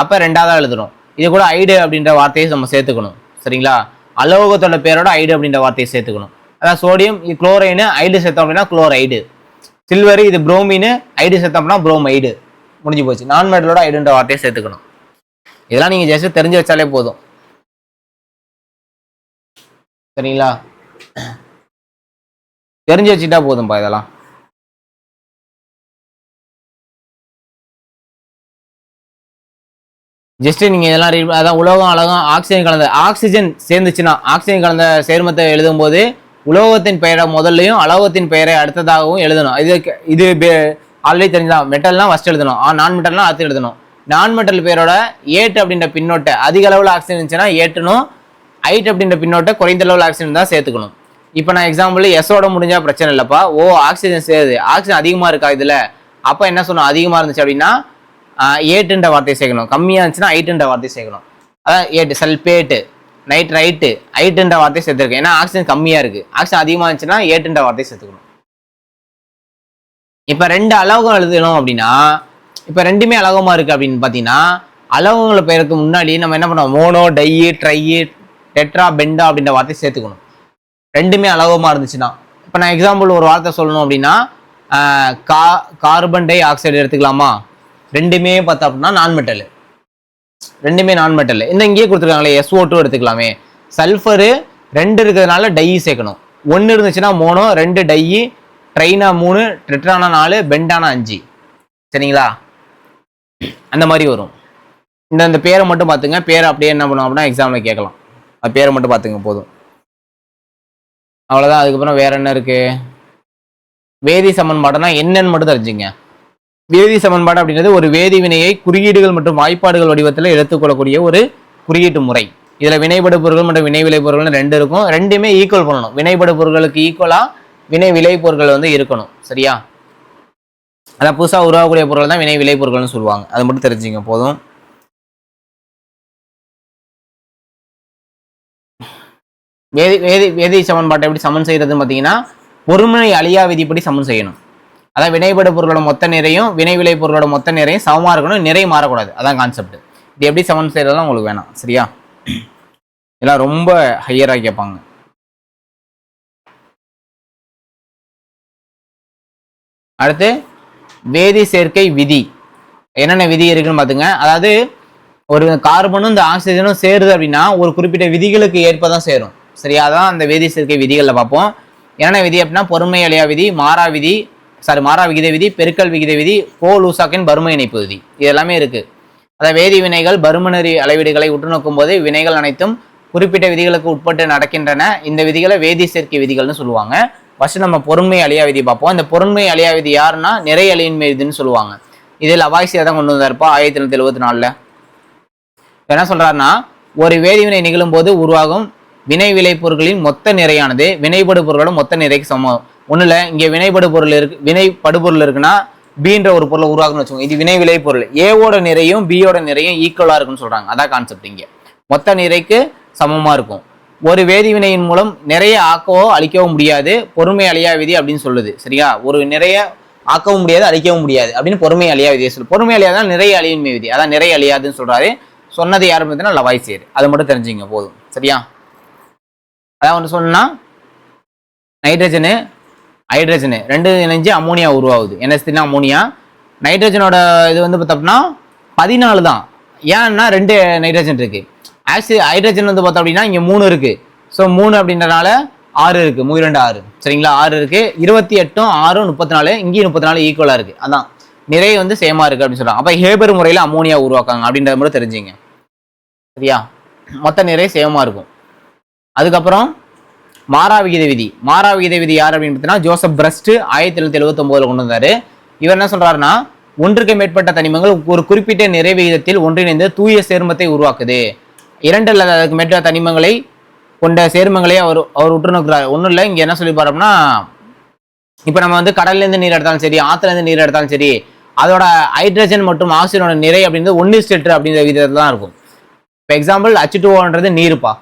அப்போ ரெண்டாவதாக எழுதணும். இது கூட ஐடு அப்படின்ற வார்த்தையை நம்ம சேர்த்துக்கணும். சரிங்களா? அலோகத்தோட பேரோட ஐடு அப்படின்ற வார்த்தையை சேர்த்துக்கணும். அதான் சோடியம் இது குளோரைனு, ஐடு சேர்த்தோம் அப்படின்னா குளோரைடு. சில்வர் இது புரோமின், ஐடு சேர்த்தோம் அப்படின்னா புரோமைடு. முடிஞ்சு போச்சு. நான் மெட்டலோட ஐடுன்ற வார்த்தையை சேர்த்துக்கணும். இதெல்லாம் நீங்க ஜஸ்ட் தெரிஞ்சு வச்சாலே போதும். சரிங்களா? தெரிஞ்சு வச்சுட்டா போதும்பா. இதெல்லாம் ஜஸ்ட் நீங்க இதெல்லாம் அதான் உலோகம், அலோகம், ஆக்சிஜன் கலந்த ஆக்சிஜன் சேர்ந்துச்சுன்னா ஆக்சிஜன் கலந்த சேர்மத்தை எழுதும் போது உலோகத்தின் பெயரை முதல்லையும் அலோகத்தின் பெயரை அடுத்ததாகவும் எழுதணும். இது ஆல்ரெடி தெரிஞ்சுதான். மெட்டல்னா ஃபர்ஸ்ட் எழுதணும், நான் மெட்டல்னா அடுத்து எழுதணும். நான் மெட்டல் பேரோட ஏட் அப்படின்ற பின்னோட்டை அதிக அளவில் ஆக்சிஜன் இருந்துச்சுன்னா ஏட்டணும், ஐட் அப்படின்ற பின்னோட்டை குறைந்த அளவில் ஆக்சிஜன் தான் சேர்த்துக்கணும். இப்போ நான் எக்ஸாம்பிள் எஸ்ஸோட முடிஞ்சா பிரச்சனை இல்லைப்பா. ஆக்சிஜன் சேருது, ஆக்சிஜன் அதிகமாக இருக்கா இதில், அப்போ என்ன சொல்லணும், அதிகமாக இருந்துச்சு அப்படின்னா ஏட்டுன்ற வார்த்தையை சேர்க்கணும், கம்மியாக இருந்துச்சுன்னா ஐட்டுன்ற வார்த்தையை சேர்க்கணும். அதான் ஏட்டு, சல்பேட்டு, நைட்ரைட்டு, ஐட்டுன்ற வார்த்தையை சேர்த்துருக்கேன். ஏன்னா ஆக்சிஜன் கம்மியாக இருக்குது. ஆக்சிஜன் அதிகமாக இருந்துச்சுன்னா ஏட்டுன்ற வார்த்தையை சேர்த்துக்கணும். இப்போ 2 அலோகம் எழுதணும் அப்படின்னா இப்போ ரெண்டுமே அலோகமாக இருக்குது அப்படின்னு பார்த்தீங்கன்னா அலோகங்களை பெயருக்கு முன்னாடி நம்ம என்ன பண்ணுவோம், மோனோ, டை, ட்ரை, டெட்ரா, பெண்டா அப்படின்ற வார்த்தையை சேர்த்துக்கணும். ரெண்டுமே அலோகமாக இருந்துச்சுன்னா. இப்போ நான் எக்ஸாம்பிள் ஒரு வார்த்தை சொல்லணும் அப்படின்னா கார்பன் டை ஆக்சைடு எடுத்துக்கலாமா? ரெண்டுமே பார்த்தா அப்படின்னா நான் மெட்டல், ரெண்டுமே நான் மெட்டல். இந்த இங்கேயே கொடுத்துருக்காங்களே SO2 எடுத்துக்கலாமே. சல்ஃபரு 2 இருக்கிறதுனால டை சேர்க்கணும். 1 இருந்துச்சுன்னா மோனோ, 2 டை, ட்ரைனா 3, டெட்ரானா 4, பெண்டானா 5. சரிங்களா? அந்த மாதிரி வரும். இந்த பேரை மட்டும் பார்த்துங்க. பேரை அப்படியே என்ன பண்ணுவோம் அப்படின்னா எக்ஸாமில் கேட்கலாம். அது பேரை மட்டும் பார்த்துங்க போதும். அவ்வளவுதான். அதுக்கப்புறம் வேற என்ன இருக்கு? வேதி சமன்பாடுனா என்னன்னு மட்டும் தெரிஞ்சுங்க. வேதி சமன்பாடு அப்படின்றது ஒரு வேதி வினையை குறியீடுகள் மற்றும் வாய்ப்பாடுகள் வடிவத்தில் எடுத்துக்கொள்ளக்கூடிய ஒரு குறியீட்டு முறை. இதுல வினைபடு பொருட்கள் மற்றும் வினை விளை பொருட்கள் ரெண்டு இருக்கும். ரெண்டுமே ஈக்குவல் பண்ணணும். வினைபடு பொருட்களுக்கு ஈக்குவலா வினை விளை பொருட்கள் வந்து இருக்கணும். சரியா? அதான் புதுசா உருவாகக்கூடிய பொருள் தான் வினை விளை பொருட்கள்னு சொல்லுவாங்க. அது மட்டும் தெரிஞ்சுங்க போதும். வேதி வேதி வேதி சமன்பாட்டை எப்படி சமன் செய்யறதுன்னு பார்த்தீங்கன்னா, பொருண்மை அழியா விதிப்படி சமன் செய்யணும். அதான் வினைபடு பொருளோட மொத்த நிறையும் வினை விளை பொருளோட மொத்த நிறையும் சமமா இருக்கணும், நிறை மாறக்கூடாது. அதான் கான்செப்ட். இது எப்படி சமன் செய்யறதுலாம் உங்களுக்கு வேணாம். சரியா? இதெல்லாம் ரொம்ப ஹையரா கேட்பாங்க. அடுத்து வேதி சேர்க்கை விதி. என்னென்ன விதி இருக்குன்னு பாத்துங்க. அதாவது ஒரு கார்பனும் இந்த ஆக்சிஜனும் சேருது அப்படின்னா ஒரு குறிப்பிட்ட விதிகளுக்கு ஏற்பதான் சேரும். சரியா? அதான் அந்த வேதி சேர்க்கை விதிகளில் பார்ப்போம். என்னென்ன விதி அப்படின்னா பொருண்மை அழியா விதி, மாறா விதி, மாறா விகித விதி, பெருக்கல் விகித விதி, கோ லூசாக்கின் பரும இணைப்பு விதி, இது எல்லாமே இருக்கு. அதாவது வேதி வினைகள் பருமனறி அளவீடுகளை உற்று நோக்கும் போது வினைகள் அனைத்தும் குறிப்பிட்ட விதிகளுக்கு உட்பட்டு நடக்கின்றன. இந்த விதிகளை வேதி சேர்க்கை விதிகள்னு சொல்லுவாங்க. ஃபர்ஸ்ட் நம்ம பொருண்மை அழியா விதி பார்ப்போம். இந்த பொருண்மை அழியா விதி யாருன்னா நிறை அழியின்மை விதின்னு சொல்லுவாங்க. இதில் லவாய்சியா தான் கொண்டு வந்தாருப்பா 1974. என்ன சொல்றாருன்னா, ஒரு வேதிவினை நிகழும் போது உருவாகும் வினை விளை பொருட்களின் மொத்த நிறையானது வினைபடு பொருளோட மொத்த நிறைக்கு சமம். ஒண்ணுல இங்க வினைபடு பொருள் இருக்கு, வினை படுபொருள் இருக்குன்னா பின்ற ஒரு பொருளை உருவாக்குன்னு வச்சுக்கோங்க. இது வினை விளை பொருள். ஏவோட நிறையும் பியோட நிறையும் ஈக்குவலா இருக்குன்னு சொல்றாங்க. அதான் கான்செப்ட். இங்க மொத்த நிறைக்கு சமமா இருக்கும். ஒரு வேதிவினையின் மூலம் நிறைய ஆக்கவோ அழிக்கவோ முடியாது, பொறுமை அழியா விதி அப்படின்னு சொல்லுது. சரியா? ஒரு நிறைய ஆக்கவும் முடியாது, அழிக்கவும் முடியாது அப்படின்னு பொறுமை அழியா விதியை சொல்லு. பொறுமை அழியாதான் நிறைய அழியின்மை விதி. அதான் நிறைய அழியாதுன்னு சொல்றாரு. சொன்னது யாரும் பார்த்தீங்கன்னா லவாய்சியர். அதை மட்டும் தெரிஞ்சுங்க போதும். சரியா? அதான் ஒன்று சொன்னா நைட்ரஜனு ஹைட்ரஜனு ரெண்டு இணைஞ்சு அமோனியா உருவாகுது. NH3 ammonia. நைட்ரஜனோட இது வந்து பார்த்தோம்னா 14 தான். ஏன்னா 2 நைட்ரஜன் இருக்கு. ஹைட்ரஜன் வந்து பார்த்தோம் அப்படின்னா இங்கே 3 இருக்கு. ஸோ 3 அப்படின்றனால 6 இருக்கு. 3 2 6. சரிங்களா? 6 இருக்கு. 28 6 34. இங்கேயும் 34 ஈக்குவலா இருக்கு. அதான் நிறைய வந்து சேமா இருக்கு அப்படின்னு சொல்றாங்க. அப்ப ஹேபர் முறையில அமோனியா உருவாக்காங்க அப்படின்றத மட்டும் தெரிஞ்சுங்க. சரியா? மொத்த நிறை சேமா இருக்கும். அதுக்கப்புறம் மாறா விகித விதி. மாறா விகித விதி யார் அப்படின்னு பார்த்தீங்கன்னா ஜோசப் பிரஸ்ட் 1779 கொண்டு வந்தாரு. இவர் என்ன சொல்றாருன்னா, ஒன்றுக்கு மேற்பட்ட தனிமங்கள் ஒரு குறிப்பிட்ட நிறை விகிதத்தில் ஒன்றிணைந்து தூய சேர்மத்தை உருவாக்குது. 2 அல்லது அதுக்கு மேற்பட்ட தனிமங்களை கொண்ட சேர்மங்களை அவர் உற்று நோக்குறாரு. ஒன்றும் இல்லை, இங்க என்ன சொல்லிப்பாரு அப்படின்னா, இப்ப நம்ம வந்து கடல்ல இருந்து நீர் எடுத்தாலும் சரி, ஆத்துல இருந்து நீர் எடுத்தாலும் சரி, அதோட ஹைட்ரஜன் மற்றும் ஆக்சிஜனோட நிறை அப்படின்றது 1:8 அப்படிங்கிற விதத்துல தான் இருக்கும். இப்போ எக்ஸாம்பிள் H2O நீருப்பா.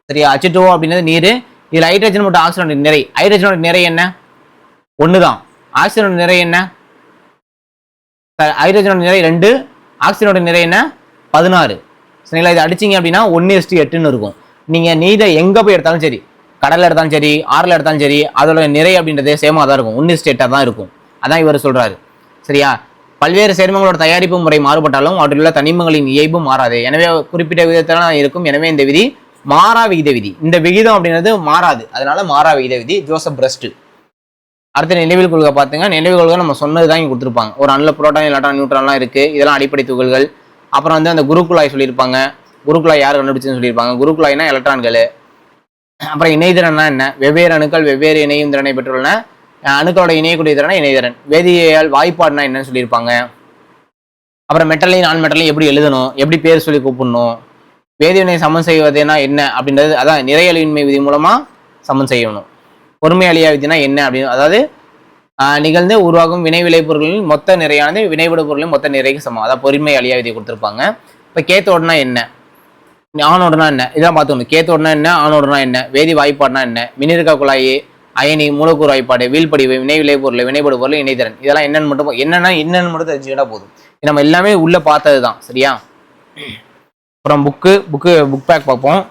சரியா? H2O அப்படின்றது நீர். இதுல ஹைட்ரஜன் மற்றும் ஆக்சிஜனோட நிறை, ஹைட்ரஜனோட நிறை என்ன? 1 தான். ஆக்சிஜனோட நிறை என்ன? ஹைட்ரஜனோட நிறை 2, ஆக்சிஜனோட நிறை என்ன? 16. சரிங்களா? இது அடிச்சிங்க அப்படின்னா 1:8ன்னு இருக்கும். நீங்க நீரை எங்க போய் எடுத்தாலும் சரி, கடல்ல எடுத்தாலும் சரி, ஆறுல எடுத்தாலும் சரி, அதோட நிறை அப்படின்றது சேமா தான் இருக்கும். 1:8 தான் இருக்கும். அதான் இவர் சொல்றாரு. சரியா? பல்வேறு சேர்மங்களோட தயாரிப்பு முறை மாறுபட்டாலும் அவற்றில் உள்ள தனிமங்களின் இயல்பு மாறாது. எனவே குறிப்பிட்ட விகிதத்துல இருக்கும். எனவே இந்த விதி மாறா விகித விதி. இந்த விகிதம் அப்படின்றது மாறாது. அதனால மாறா விகித விதி. Joseph breast. அடுத்த நினைவில் கொள்கை பார்த்துங்க. நினைவில் கொள்கை நம்ம சொன்னதுதான் இங்க கொடுத்துருப்பாங்க. ஒரு அணுல புரோட்டான், எலக்ட்ரான், நியூட்ரான்லாம் இருக்கு. இதெல்லாம் அடிப்படை துகள்கள். அப்புறம் வந்து அந்த குருக்குழாய் சொல்லியிருப்பாங்க. குருக்குழாய் யார் கண்டுபிடிச்சுன்னு சொல்லியிருப்பாங்க. குருக்குழாய்னா எலக்ட்ரான்கள். அப்புறம் இணைதிறன்னா என்ன? வெவ்வேறு அணுக்கள் வெவ்வேறு இணையும் திறனை பெற்றுள்ளன. அணுக்களோட இணையக்கூடிய திறனை இணைதிறன். வேதியியல் வாய்ப்பாடுனா என்னன்னு சொல்லியிருப்பாங்க. அப்புறம் மெட்டலையும் நான் மெட்டலையும் எப்படி எழுதணும், எப்படி பேர் சொல்லி கூப்பிடணும், வேதிவினை சமன் செய்வதுனா என்ன அப்படின்றது, அதான் நிறை அழிவின்மை விதி மூலமா சமன் செய்யணும். பொறுமை அழியா விதினா என்ன அப்படின்னு, அதாவது நிகழ்ந்து உருவாகும் வினை விளை பொருட்களின் மொத்த நிறையானது வினைவிட பொருளின் மொத்த நிறைக்கு சமம். அதான் பொறுமை அழியா விதியை கொடுத்துருப்பாங்க. இப்போ கேத்தோடுனா என்ன, ஆணோடுனா என்ன, இதான் பார்த்துக்கணும். கேத்தோடுனா என்ன, ஆணோடுனா என்ன, வேதி வாய்ப்பாடுனா என்ன, மின்னிருக்கா குழாய், அயனி, மூலக்கூறு வாய்ப்பாடு, வீழ்படிவு, வினை விளை பொருள், வினைபடு பொருள், இணைதிறன், இதெல்லாம் என்னன்னு மட்டும் தெரிஞ்சுக்கிட்டா போதும். நம்ம எல்லாமே உள்ள பார்த்தது தான். சரியா? அப்புறம் புக் பேக் பார்ப்போம்.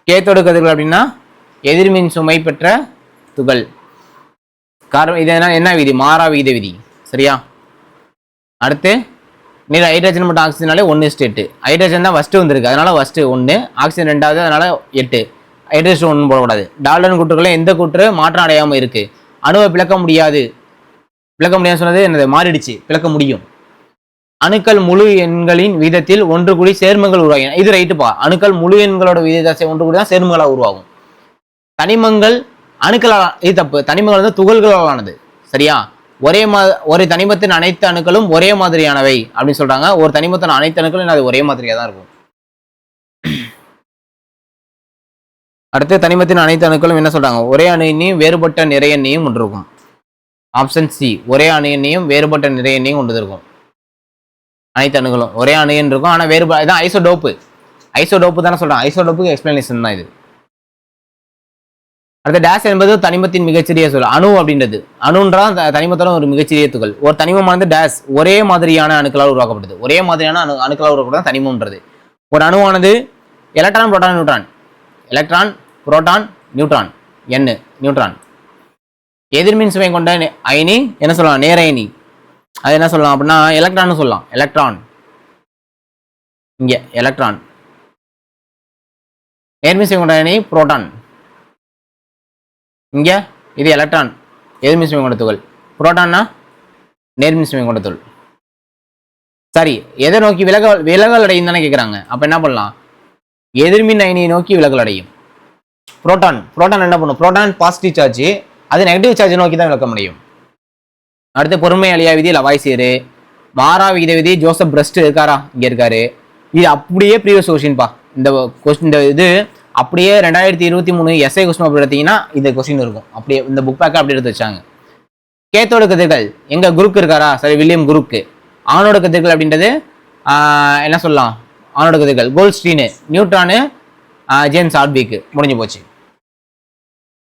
கேத்தோடு கதிர்கள் அப்படின்னா எதிர்மின் சுமை பெற்ற துகள். காரணம் இது என்ன விதி? மாறா விகித விதி. சரியா? அடுத்து நீர் ஹைட்ரஜன் மற்றும் ஆக்சிஜனாலே 1:8. ஹைட்ரஜன் தான் ஃபர்ஸ்ட் வந்திருக்கு, அதனால ஃபர்ஸ்ட் 1, ஆக்சிஜன் 2வது, அதனால 8. ஹைட்ரஜன் 1 போடக்கூடாது. டால்டன் கூற்றுகளை எந்த கூற்று மாற்றம் அடையாமல் இருக்கு? அணுவை பிளக்க முடியாது சொன்னது என்னது? மாறிடுச்சு. பிளக்க முடியும். அணுக்கள் முழு எண்களின் வீதத்தில் ஒன்று கூடி சேர்மங்கள் உருவாகின. இது ரைட்டுப்பா. அணுக்கள் முழு எண்களோட வீதத்தை ஒன்று கூடி தான் சேர்மங்களா உருவாகும். தனிமங்கள் அணுக்களால், இது தப்பு. தனிமங்கள் வந்து துகள்களால் ஆனது. சரியா? ஒரு தனிமத்தின் அனைத்து அணுக்களும் ஒரே மாதிரியானவை அப்படின்னு சொல்றாங்க. ஒரு தனிமத்தின் அனைத்து அணுக்களும் அது ஒரே மாதிரியா தான் இருக்கும். அடுத்து தனிமத்தின் அனைத்து அணுக்களும் என்ன சொல்றாங்க? ஒரே அணு எண்ணையும் வேறுபட்ட நிறை எண்ணையும் கொண்டிருக்கும். ஆப்ஷன் சி, ஒரே அணு எண்ணையும் வேறுபட்ட நிறை எண்ணையும் கொண்டு இருக்கும். அனைத்து அணுகளும் ஒரே அணு எண் இருக்கும், ஆனா வேறுபாடு. இதான் ஐசோடோப்பு. ஐசோடோப்பு தானே சொல்றாங்க. ஐசோடோப்புக்கு எக்ஸ்பிளனேஷன் தான் இது. அடுத்த டேஷ் என்பது தனிமத்தின் மிகச்சிறிய சொல். அணு அப்படின்றது, அணுன்றா தனிமத்தோட ஒரு மிகச்சிறிய துகள். ஒரு தனிமமானது டேஷ் ஒரே மாதிரியான அணுக்களால் உருவாக்கப்பட்டது. ஒரே மாதிரியான அணுக்களால் உருவாக்கப்பட்டது தனிமம்ன்றது. ஒரு அணுவானது electron, proton, neutron. Electron, proton, neutron. எண்ணு நியூட்ரான். எதிர்மின் சுமை கொண்ட அயனி என்ன சொல்லலாம்? நேர அயனி. அது என்ன சொல்லலாம் அப்படின்னா எலக்ட்ரான் சொல்லலாம். எலக்ட்ரான். இங்க எலக்ட்ரான். நேர்மின் சுமை கொண்ட அயனி புரோட்டான். இங்க இது எலக்ட்ரான், எதிர்மின் சுமை கொண்ட துகள். புரோட்டான்னா நேர்மின் சுமை கொண்ட துகள். சரி, எதை நோக்கி விலகல் அடையும் தானே கேட்குறாங்க. அப்போ என்ன பண்ணலாம்? எதிர்மின் அயனியை நோக்கி விலகல் அடையும். புரோட்டான் என்ன பண்ணும்? புரோட்டான் பாசிட்டிவ் சார்ஜ், அது நெகட்டிவ் சார்ஜ் நோக்கி தான் விளக்க முடியும். அடுத்து பொறுமை அழியா விதி லவாய்சியர். மாறா விகித விதி ஜோசப் பிரஸ்ட் இருக்காரா? இங்க இருக்காரு. இது அப்படியே ப்ரீவியஸ் கொஸ்டின்ப்பா. இந்த கொஸ்டின், இந்த இது அப்படியே 2023 எஸ்ஐ கொஸ்டின் அப்படி எடுத்தீங்கன்னா இந்த கொஸ்டின் இருக்கும். அப்படியே இந்த புக் பேக்கை அப்படி எடுத்து வச்சாங்க. கேத்தோட கதிர்கள் எங்க குரூப் இருக்காரா? சரி, வில்லியம் குரூக்கு. ஆணோட கதிர்கள் அப்படின்றது என்ன சொல்லலாம்? ஆணோட கதிர்கள் கோல்ட்ஸ்டீனு, நியூட்ரானு, ஜேம்ஸ் ஆல்பிக்கு. முடிஞ்சு போச்சு.